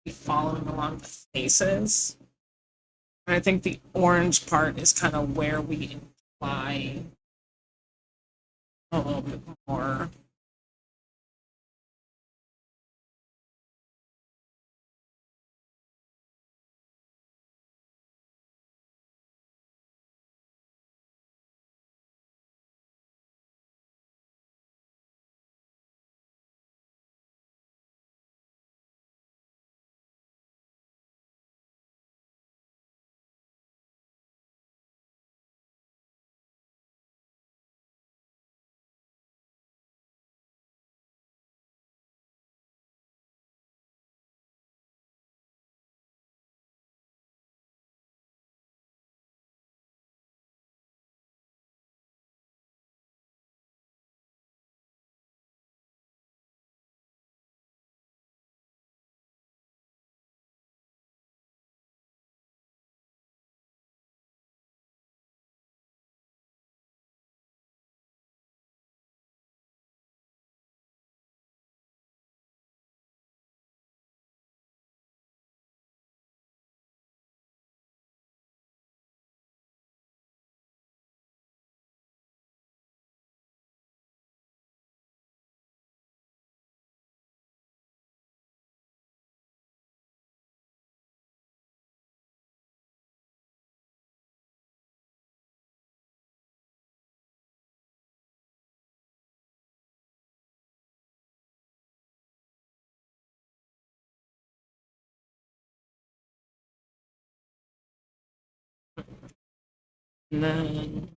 Speaker 1: Following along the faces. And I think the orange part is kind of where we imply a little bit more. And then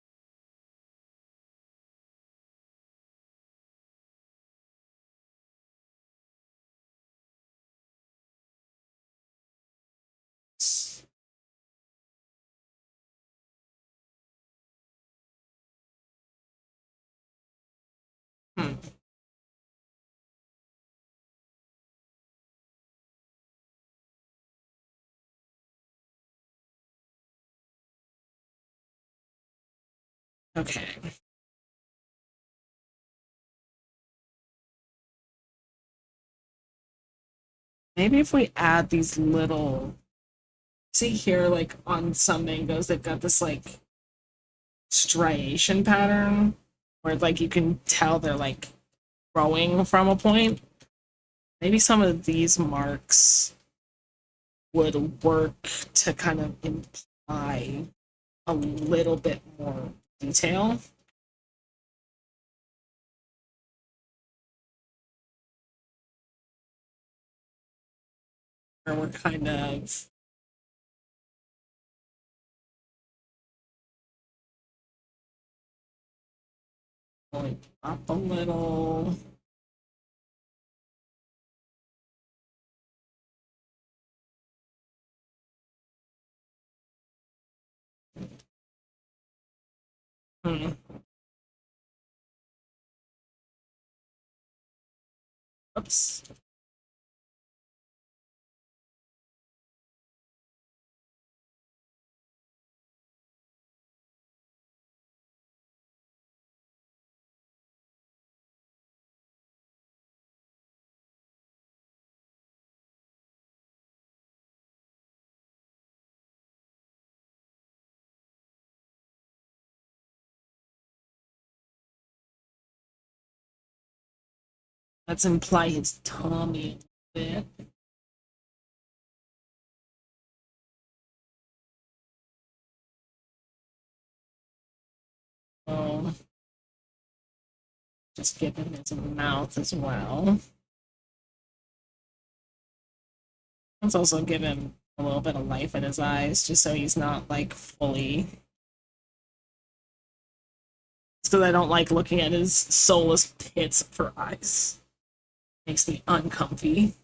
Speaker 1: hmm. Okay. Maybe if we add these little, see here, like on some mangoes, they've got this like striation pattern where like you can tell they're like growing from a point. Maybe some of these marks would work to kind of imply a little bit more detail. Where we're kind of going up a little. Hmm. Oops. Let's imply his tummy a bit. also just give him his mouth as well. Let's also give him a little bit of life in his eyes, just so he's not like fully. It's because I don't like looking at his soulless pits for eyes. Makes me uncomfy.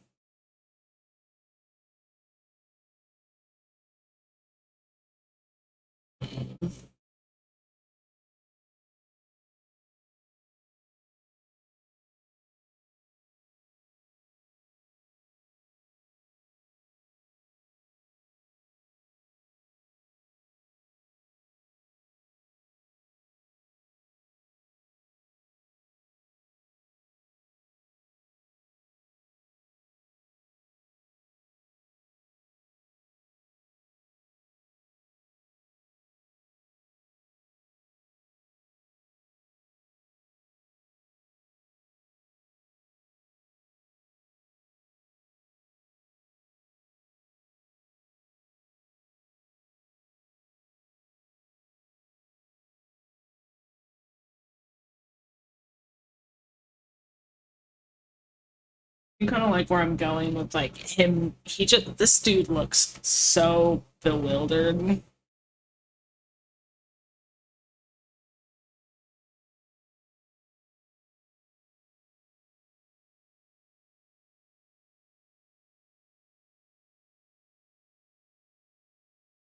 Speaker 1: I kind of like where I'm going with like him. This dude looks so bewildered.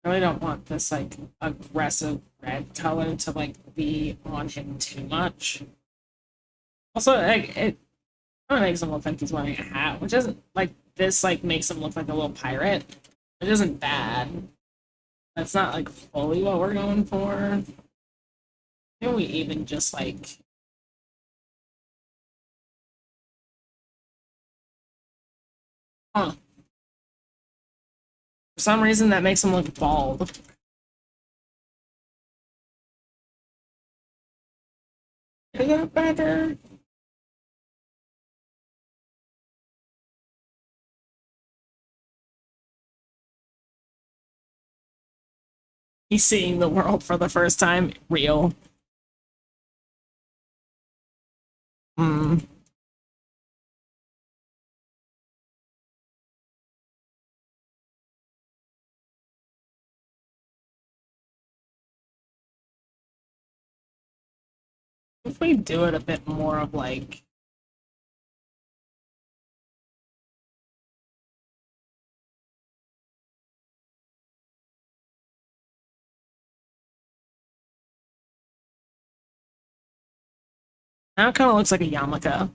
Speaker 1: I really don't want this like aggressive red color to like be on him too much. Also, like, it kind of makes him look like he's wearing a hat, which isn't like this. Like makes him look like a little pirate. It isn't bad. That's not like fully what we're going for. Maybe we even just like, huh? For some reason, that makes him look bald. Is that better? He's seeing the world for the first time. Real. Hmm. If we do it a bit more of like, now it kind of looks like a yarmulke.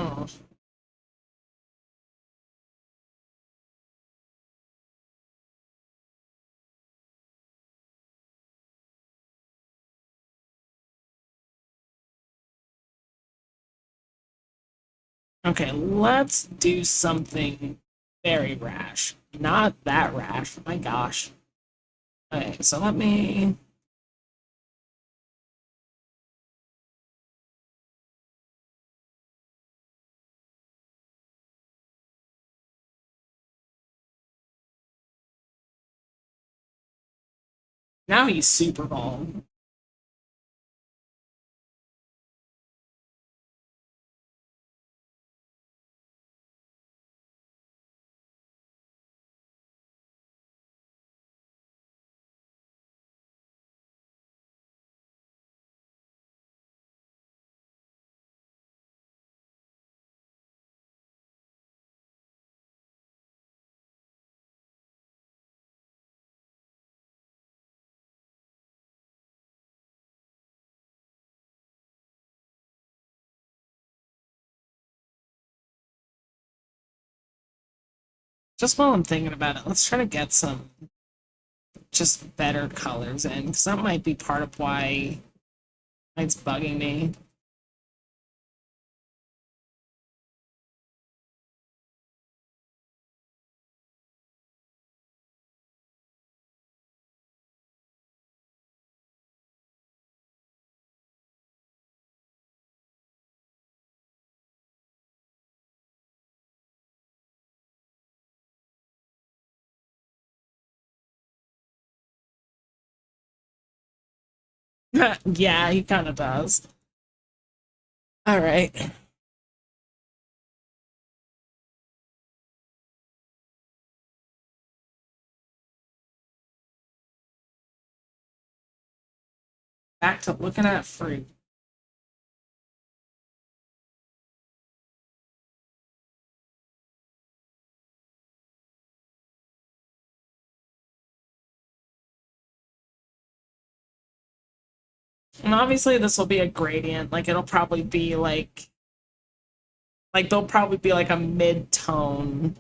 Speaker 1: Oh. Okay, let's do something very rash. Not that rash. My gosh. Okay, so let me. Now he's super bald. Just while I'm thinking about it, let's try to get some just better colors in, because that might be part of why it's bugging me. Yeah, he kind of does. All right. Back to looking at fruit. And obviously this will be a gradient. Like it'll probably be like there'll probably be like a mid-tone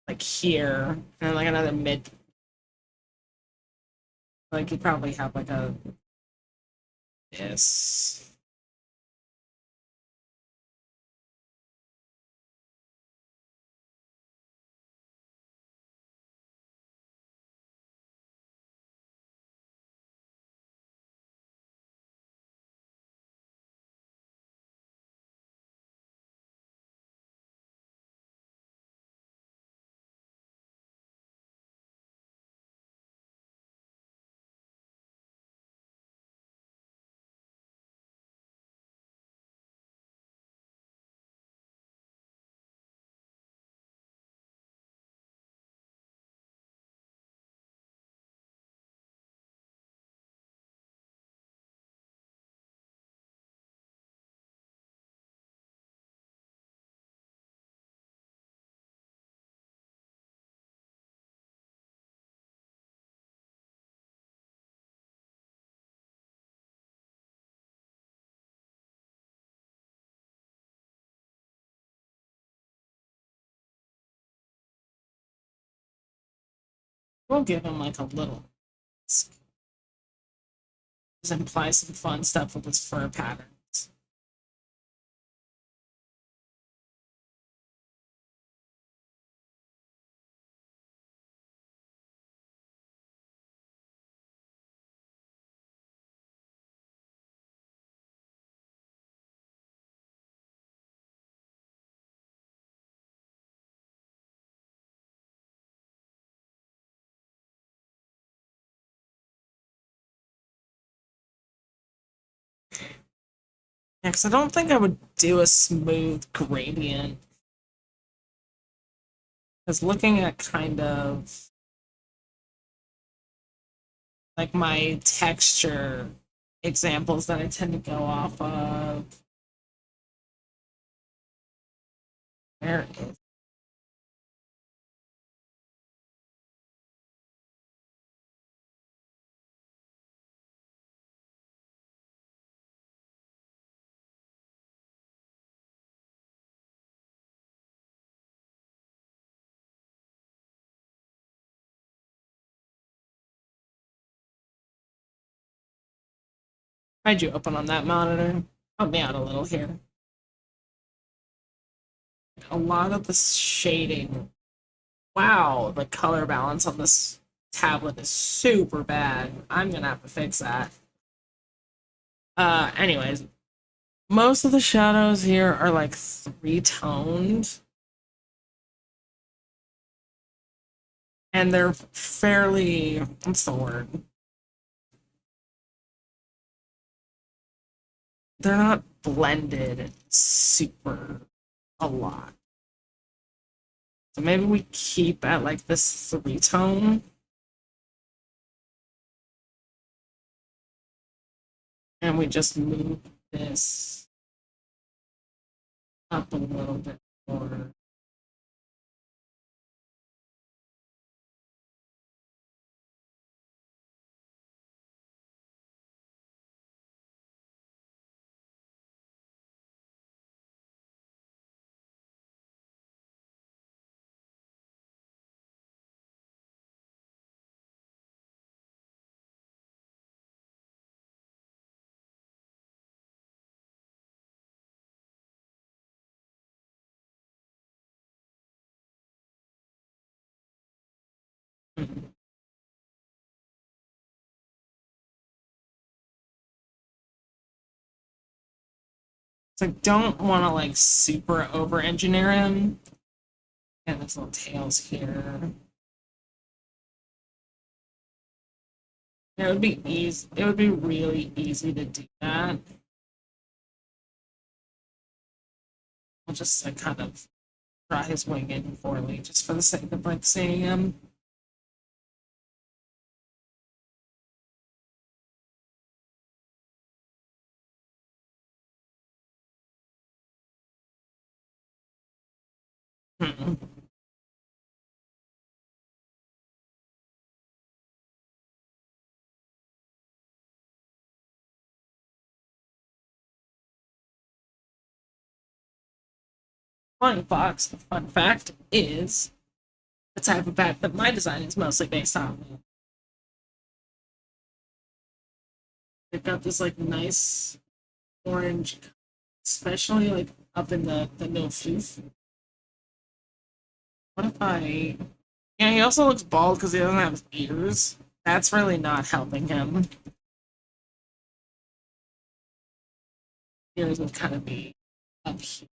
Speaker 1: like here and like another mid, like you probably have like a this. We'll give him like a little, just imply some fun stuff with his fur patterns. Yeah, because I don't think I would do a smooth gradient. Because looking at kind of like my texture examples that I tend to go off of, where is Why'd you open on that monitor? Help me out a little here. A lot of the shading. Wow, the color balance on this tablet is super bad. I'm gonna have to fix that. Anyways, most of the shadows here are like three-toned. And they're fairly, what's the word? They're not blended super a lot. So maybe we keep at like this three-tone. And we just move this up a little bit more. So I don't want to like super over engineer him. And there's little tails here. It would be easy. It would be really easy to do that. I'll just like kind of draw his wing in poorly just for the sake of like seeing him. Hmm. Flying fox, fun fact, is the type of bat that my design is mostly based on. They've got this like nice orange, especially like up in the no foof. What if I? Yeah, he also looks bald because he doesn't have ears. That's really not helping him. Ears would kind of be up here.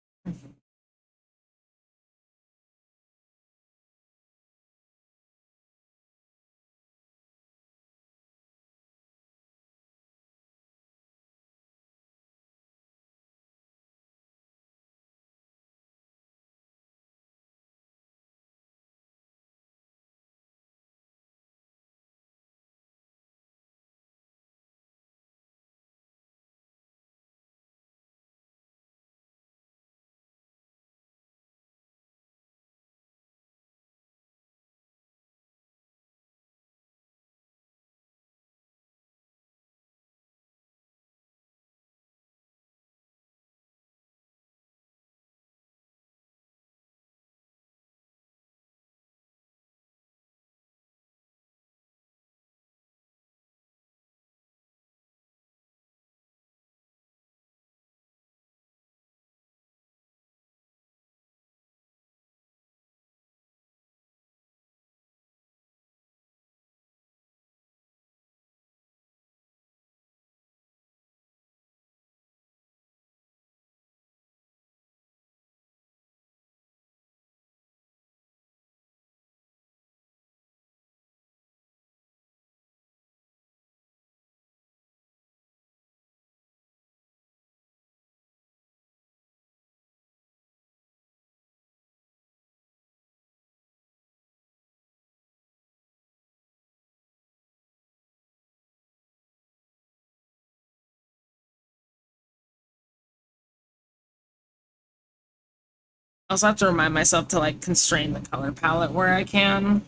Speaker 1: I also have to remind myself to like constrain the color palette where I can,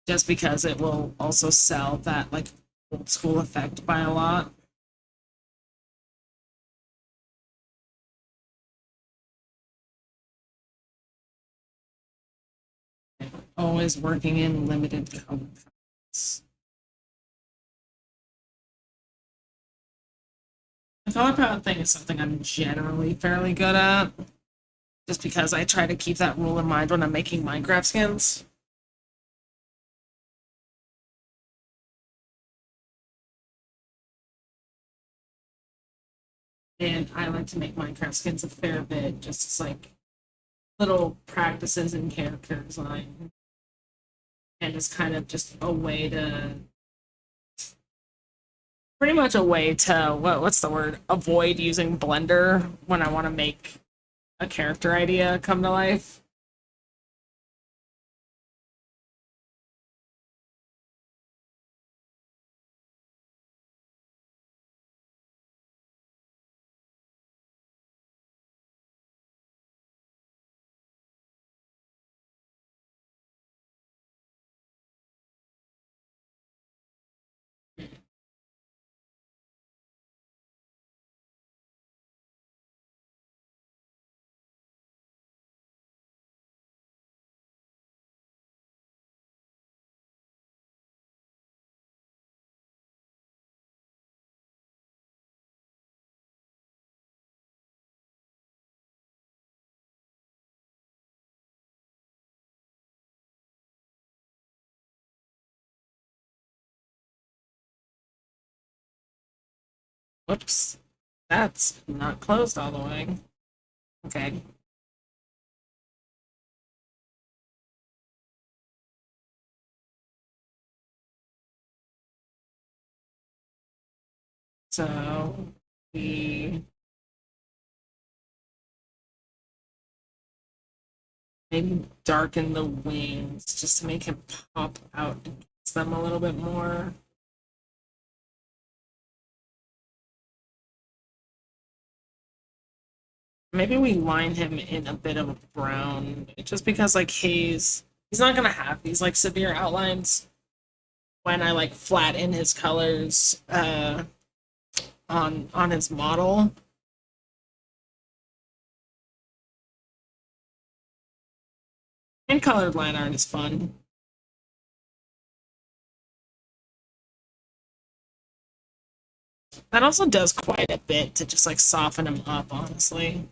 Speaker 1: just because it will also sell that like old school effect by a lot. Always working in limited color palettes. Color palette thing is something I'm generally fairly good at, just because I try to keep that rule in mind when I'm making Minecraft skins. And I like to make Minecraft skins a fair bit, just as like little practices in character design, and it's kind of just a way to, pretty much a way to what's the word? Avoid using Blender when I want to make a character idea come to life. Whoops, that's not closed all the way. Okay. So we maybe darken the wings just to make him pop out against them a little bit more. Maybe we line him in a bit of a brown, just because like he's not gonna have these like severe outlines when I like flatten his colors on his model. And colored line art is fun. That also does quite a bit to just like soften him up, honestly.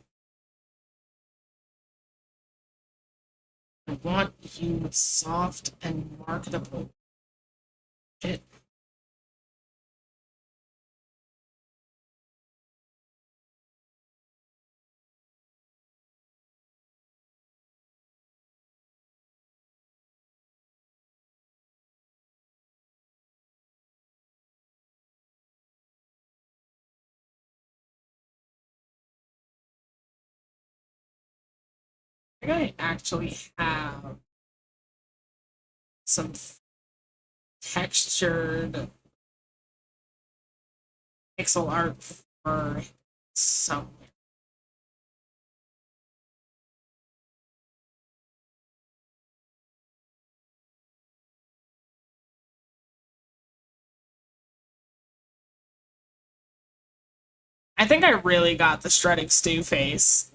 Speaker 1: I want you soft and marketable. Shit. I think I actually have some textured pixel art for some. I think I really got the shredding stew face.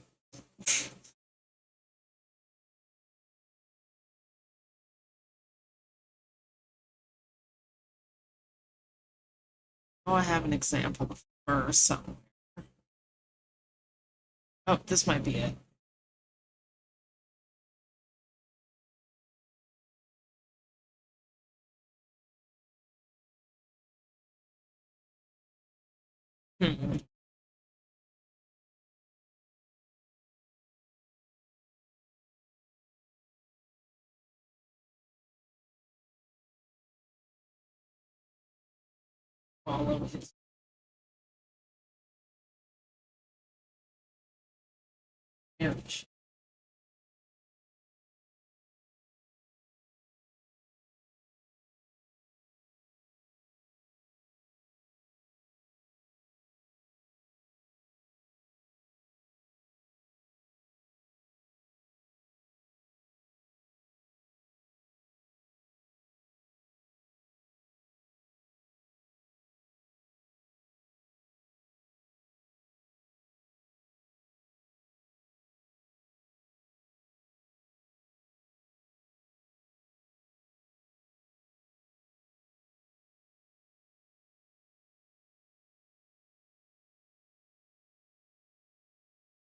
Speaker 1: Oh, I have an example of fur somewhere. Oh, this might be it. Hmm. All over his marriage.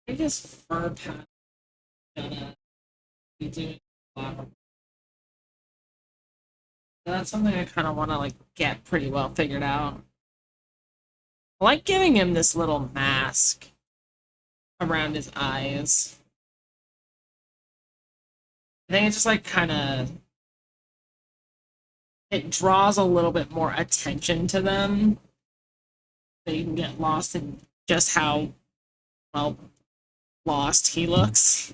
Speaker 1: I guess fur pattern gonna be doing a lot of. That's something I kind of want to like get pretty well figured out. I like giving him this little mask around his eyes. I think it just like kind of it draws a little bit more attention to them. So you can get lost in just how well lost he looks.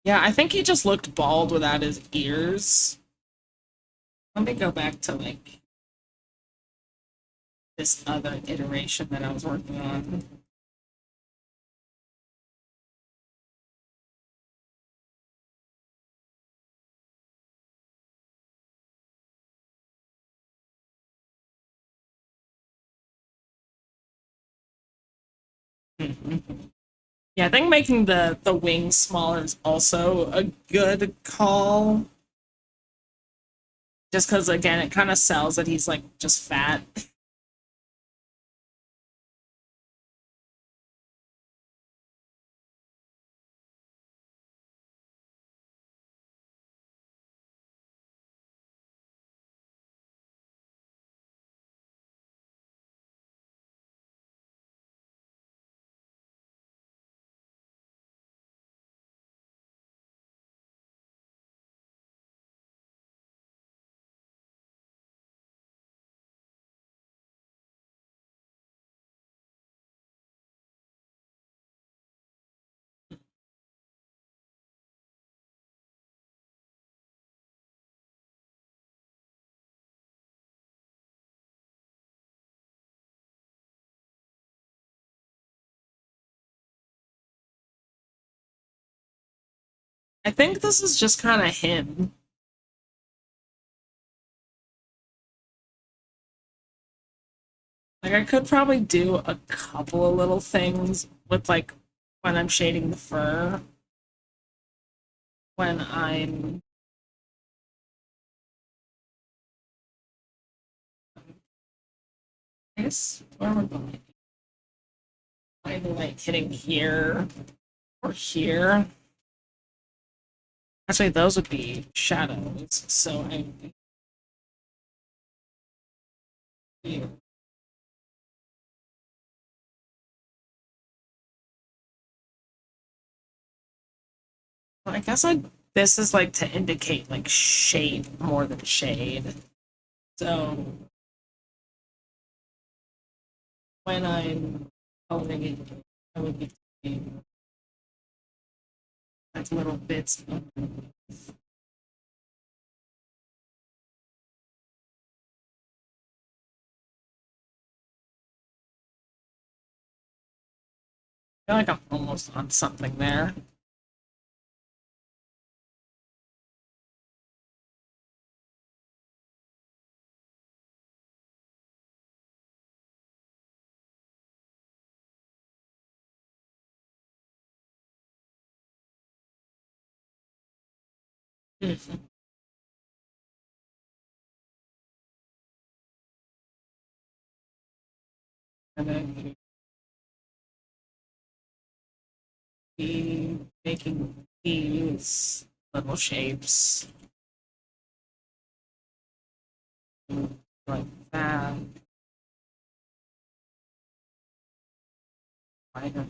Speaker 1: Yeah, I think he just looked bald without his ears. Let me go back to like this other iteration that I was working on. Yeah, I think making the wings smaller is also a good call. Just because again, it kind of sells that he's like just fat. I think this is just kind of him. Like I could probably do a couple of little things with like when I'm shading the fur, when I'm I guess where am I going? Either like hitting here or here. Actually, those would be shadows, so I would be I guess I this is like to indicate like shade more than shade. So when I'm coloring it, I would be taking like little bits of I feel like I'm almost on something there. Mhm. And then be making these little shapes like that. Minor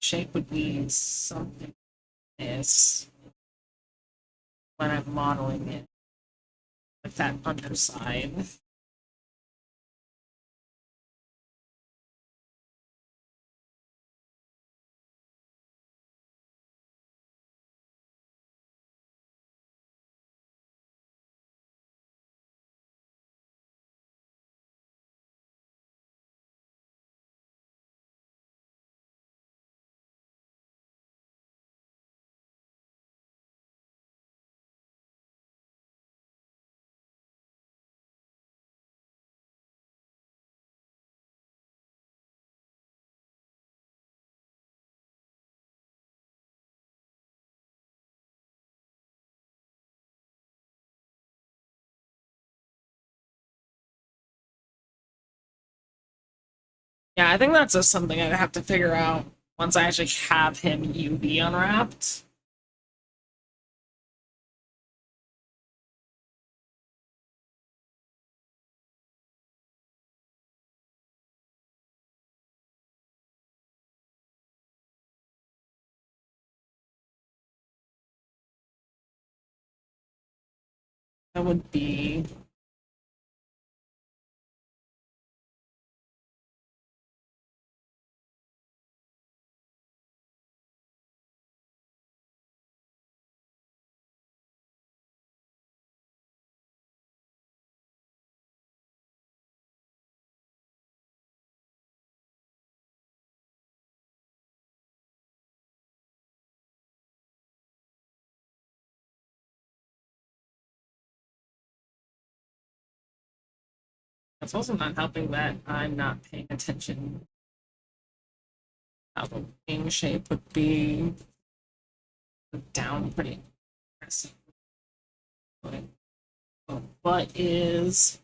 Speaker 1: shape would be something like this when I'm modeling it, like that underside. Yeah, I think that's just something I'd have to figure out once I actually have him UV unwrapped. That would be that's also not helping that I'm not paying attention how the wing shape would be down pretty aggressive. The butt is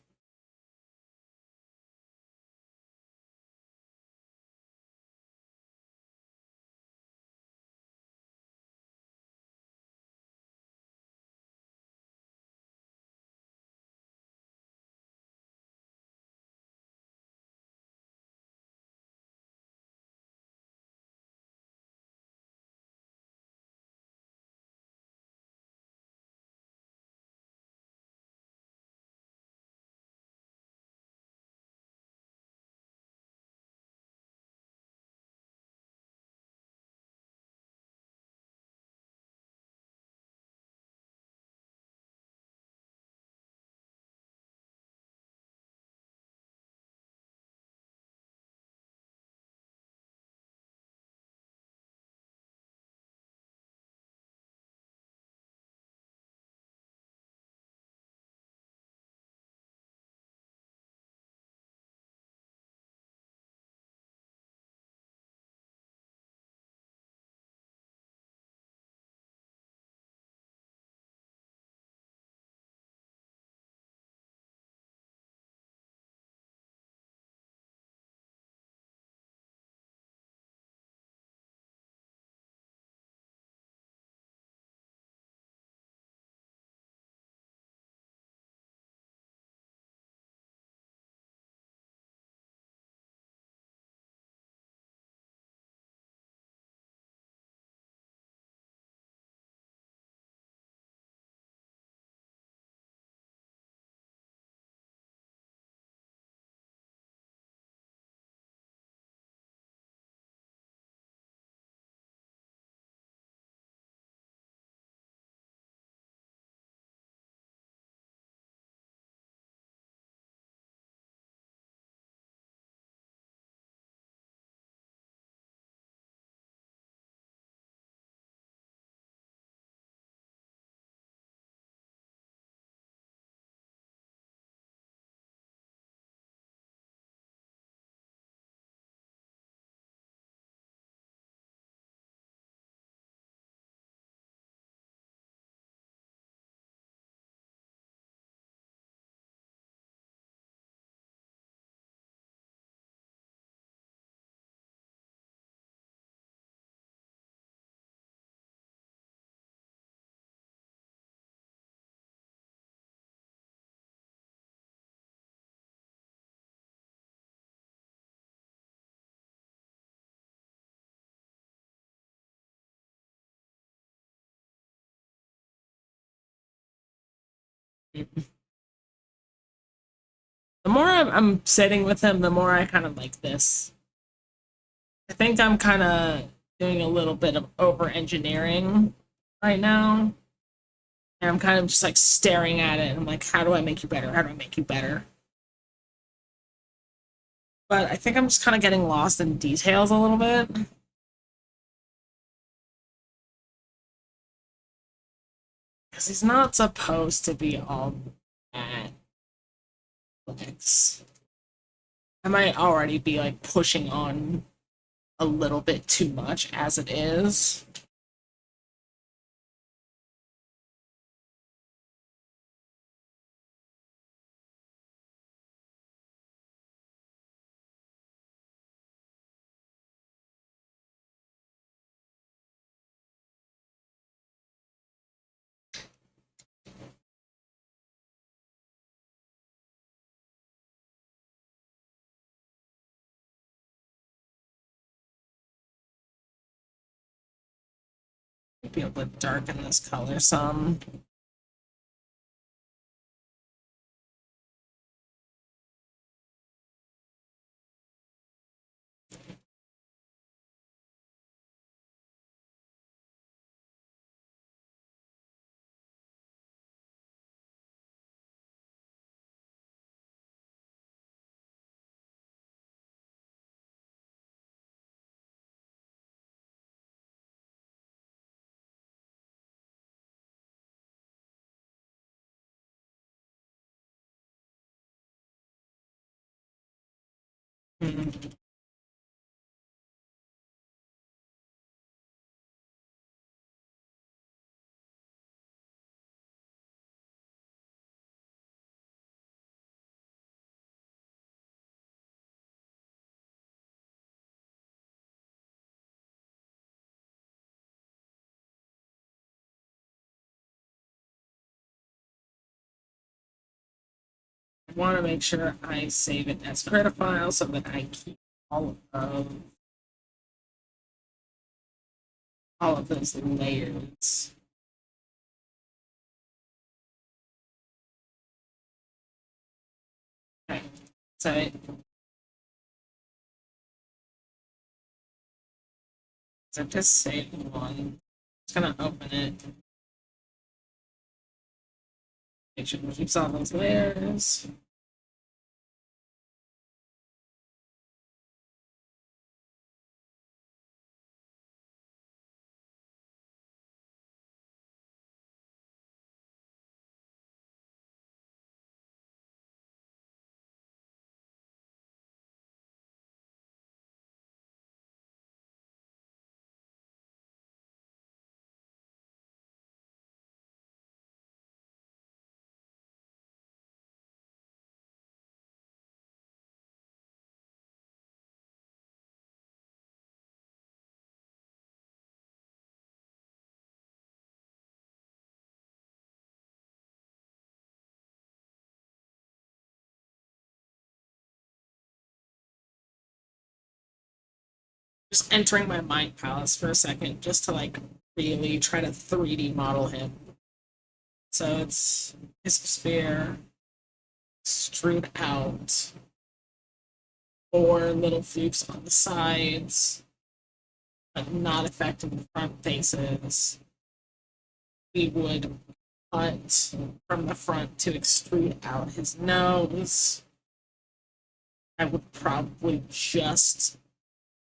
Speaker 1: the more I'm sitting with him, the more I kind of like this. I think I'm kind of doing a little bit of over engineering right now. And I'm kind of just like staring at it and I'm like, how do I make you better? How do I make you better? But I think I'm just kind of getting lost in details a little bit. Because he's not supposed to be all that flex. I might already be like pushing on a little bit too much as it is. be able to darken this color some. Mm. I want to make sure I save it as Krita file so that I keep all of those layers. Okay, so just save one. Just gonna open it. Make sure it keeps all those layers. Just entering my mind palace for a second, just to like really try to 3D model him. So it's his sphere, extrude out, 4 little flukes on the sides, but not affecting the front faces. We would cut from the front to extrude out his nose. I would probably just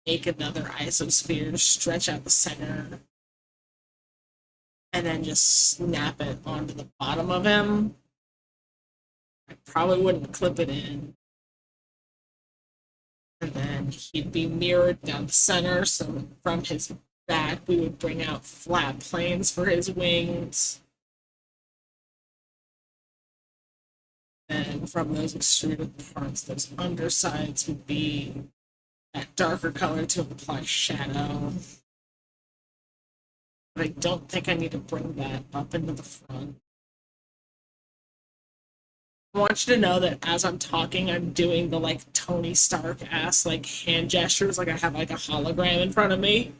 Speaker 1: make another isosphere, stretch out the center, and then just snap it onto the bottom of him. I probably wouldn't clip it in. And then he'd be mirrored down the center, so from his back we would bring out flat planes for his wings. And from those extruded parts, those undersides would be that darker color to apply shadow. But I don't think I need to bring that up into the front. I want you to know that as I'm talking, I'm doing the like Tony Stark ass like hand gestures, like I have like a hologram in front of me.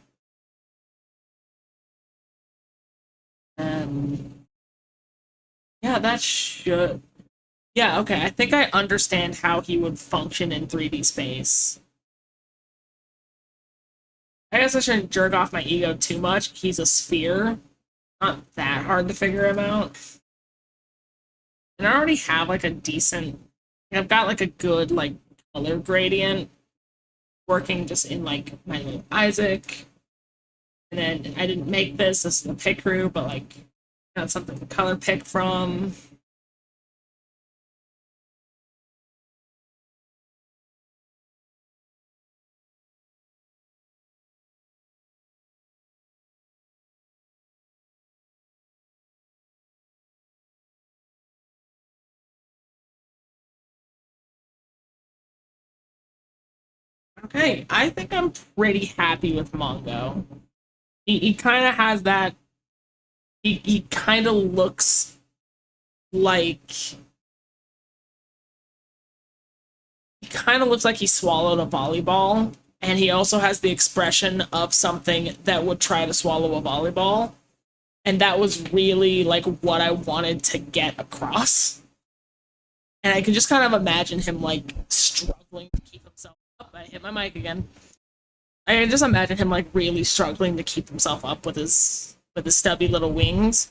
Speaker 1: Yeah, that should. Yeah, okay. I think I understand how he would function in 3D space. I guess I shouldn't jerk off my ego too much. He's a sphere. Not that hard to figure him out. And I already have like a decent. I've got like a good like color gradient working just in like my little Isaac. And then I didn't make this. This is a pick crew, but like got something to color pick from. Okay, I think I'm pretty happy with Mongo. He kind of has that. He kind of looks like he swallowed a volleyball, and he also has the expression of something that would try to swallow a volleyball. And that was really like what I wanted to get across. And I can just kind of imagine him like struggling to keep himself up. I hit my mic again. I can just imagine him like really struggling to keep himself up with his stubby little wings.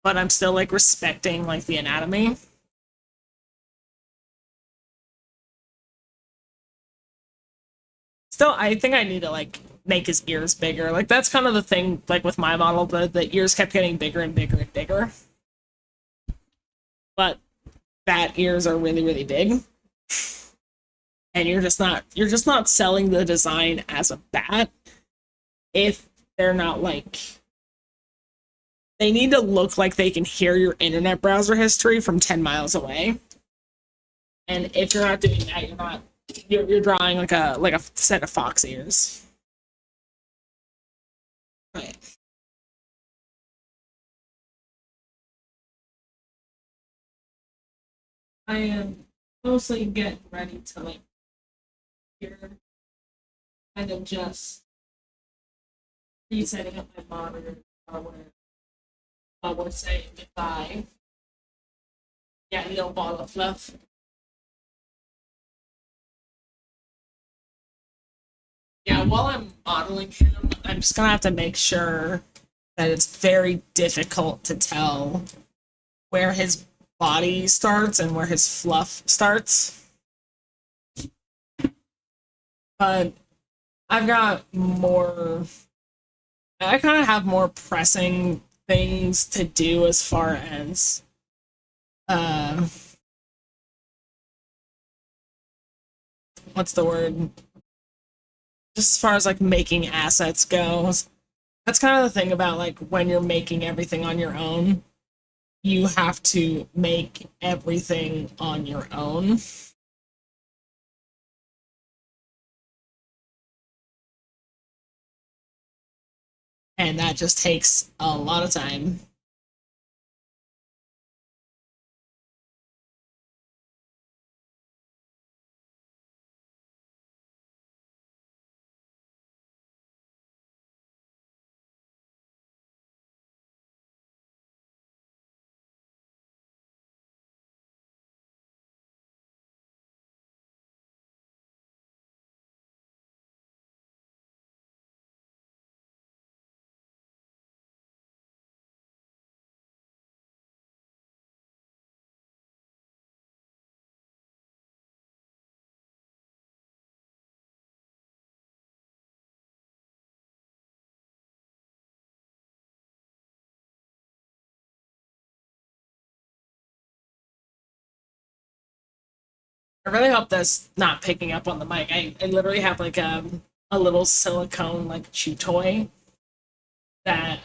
Speaker 1: But I'm still like respecting like the anatomy. Still, I think I need to like make his ears bigger. Like that's kind of the thing. Like with my model, the ears kept getting bigger and bigger and bigger. But bat ears are really really big, and you're just not selling the design as a bat if they're not like they need to look like they can hear your internet browser history from 10 miles away. And if you're not doing that, you're drawing like a set of fox ears. Right. I am mostly getting ready to like here kind of just resetting up my monitor while we're saying goodbye. Yeah, little ball of fluff. Yeah, while I'm modeling him, I'm just gonna have to make sure that it's very difficult to tell where his body starts and where his fluff starts. But I've got more. I kind of have more pressing things to do as far as uh, what's the word? Just as far as like making assets goes. That's kind of the thing about like when you're making everything on your own, you have to make everything on your own. And that just takes a lot of time. I really hope that's not picking up on the mic. I literally have like a little silicone like chew toy that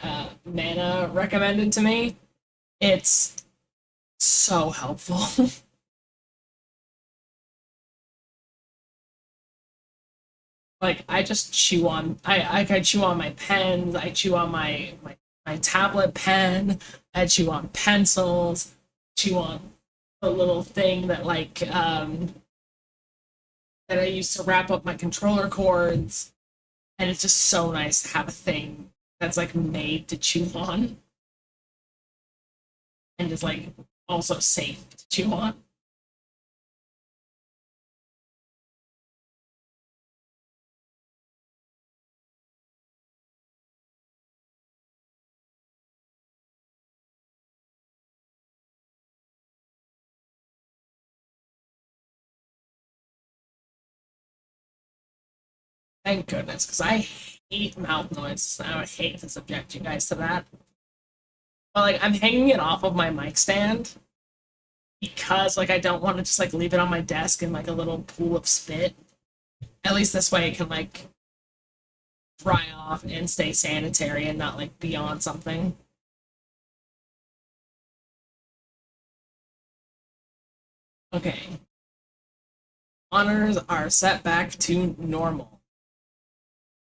Speaker 1: Mana recommended to me. It's so helpful. Like I just chew on I chew on my pens, I chew on my tablet pen, I chew on pencils, chew on the little thing that that I use to wrap up my controller cords, and it's just so nice to have a thing that's like made to chew on and is like also safe to chew on. Thank goodness, because I hate mouth noise. I would hate to subject you guys to that. But like I'm hanging it off of my mic stand because like I don't want to just like leave it on my desk in like a little pool of spit. At least this way it can like dry off and stay sanitary and not like be on something. Okay. Honors are set back to normal.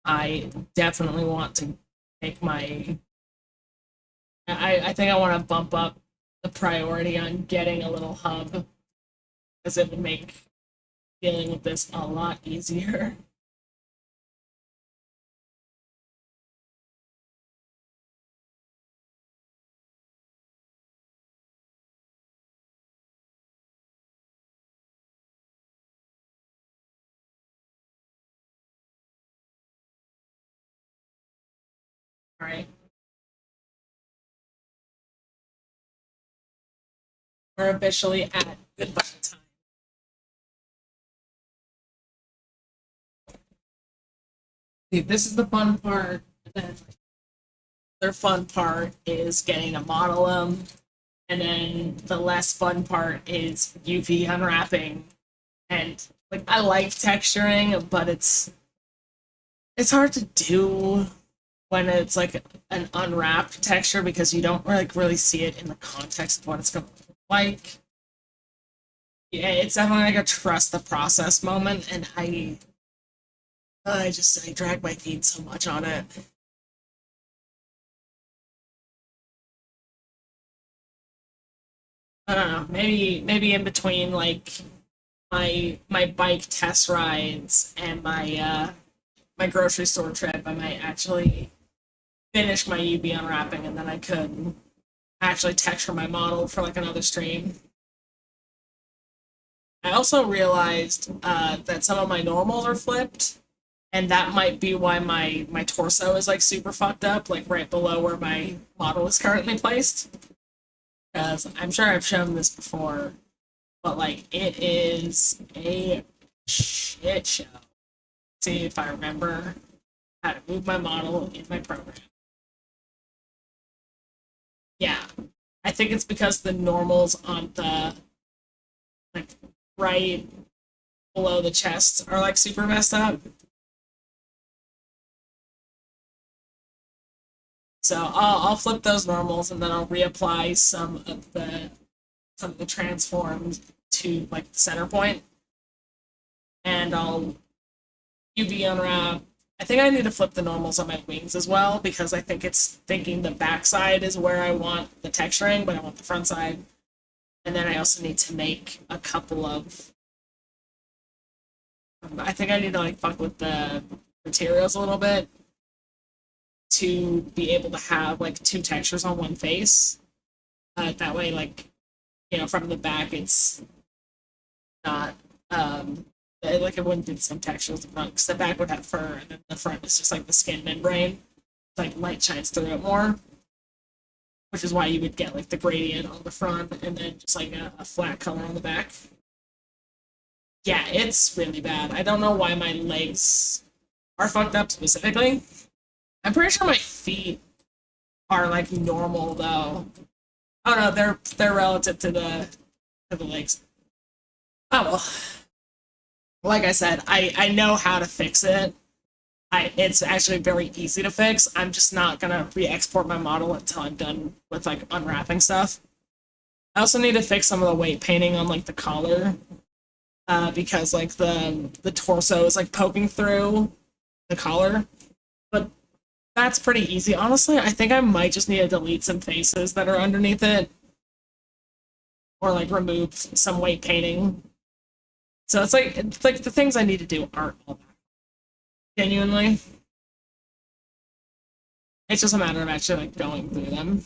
Speaker 1: I definitely want to make my I think I want to bump up the priority on getting a little hub because it would make dealing with this a lot easier. All right. We're officially at goodbye time. See, this is the fun part. And then the fun part is getting to model them. And then the less fun part is UV unwrapping. And like I like texturing, but it's hard to do when it's like an unwrapped texture because you don't like really see it in the context of what it's gonna look like. Yeah, it's definitely like a trust the process moment, and I drag my feet so much on it. I don't know. Maybe in between like my bike test rides and my grocery store trip, I might actually finish my UV unwrapping, and then I could actually texture my model for like another stream. I also realized that some of my normals are flipped, and that might be why my torso is like super fucked up, like right below where my model is currently placed. Because I'm sure I've shown this before, but like it is a shit show. See if I remember how to move my model in my program. Yeah, I think it's because the normals on the like right below the chest are like super messed up. So I'll flip those normals and then I'll reapply some of the transforms to like the center point, and I'll UV unwrap. I think I need to flip the normals on my wings as well because I think it's thinking the back side is where I want the texturing, but I want the front side. And then I also need to make a couple of. I think I need to like fuck with the materials a little bit to be able to have like two textures on one face. That way, like from the back, it's not like it wouldn't do the same texture as the front because the back would have fur and then the front is just like the skin membrane. Like light shines through it more, which is why you would get like the gradient on the front and then just like a flat color on the back. Yeah, it's really bad. I don't know why my legs are fucked up specifically. I'm pretty sure my feet are like normal though. Oh no, they're relative to the legs. Oh well. Like I said, I know how to fix it. It's actually very easy to fix. I'm just not gonna re-export my model until I'm done with like unwrapping stuff. I also need to fix some of the weight painting on like the collar, because like the torso is like poking through the collar. But that's pretty easy. Honestly, I think I might just need to delete some faces that are underneath it, or like remove some weight painting. So it's like the things I need to do aren't all that genuinely. It's just a matter of actually like going through them.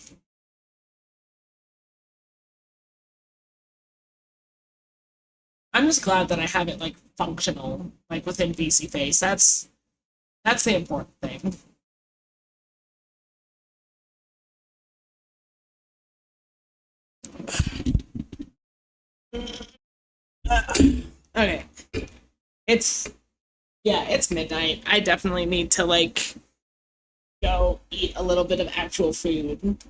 Speaker 1: I'm just glad that I have it like functional, like within VC Face. That's the important thing. Okay, it's yeah, it's midnight. I definitely need to like go eat a little bit of actual food,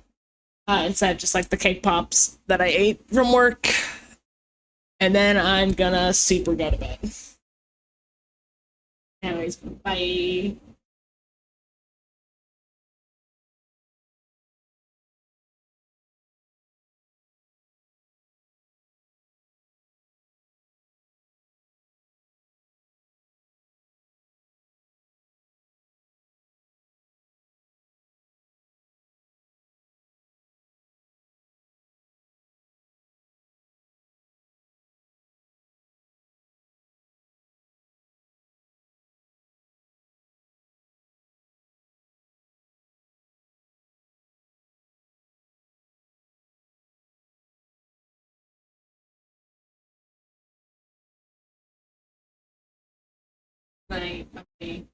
Speaker 1: instead of just like the cake pops that I ate from work, and then I'm gonna super go to bed. Anyways, bye. Bye. Bye.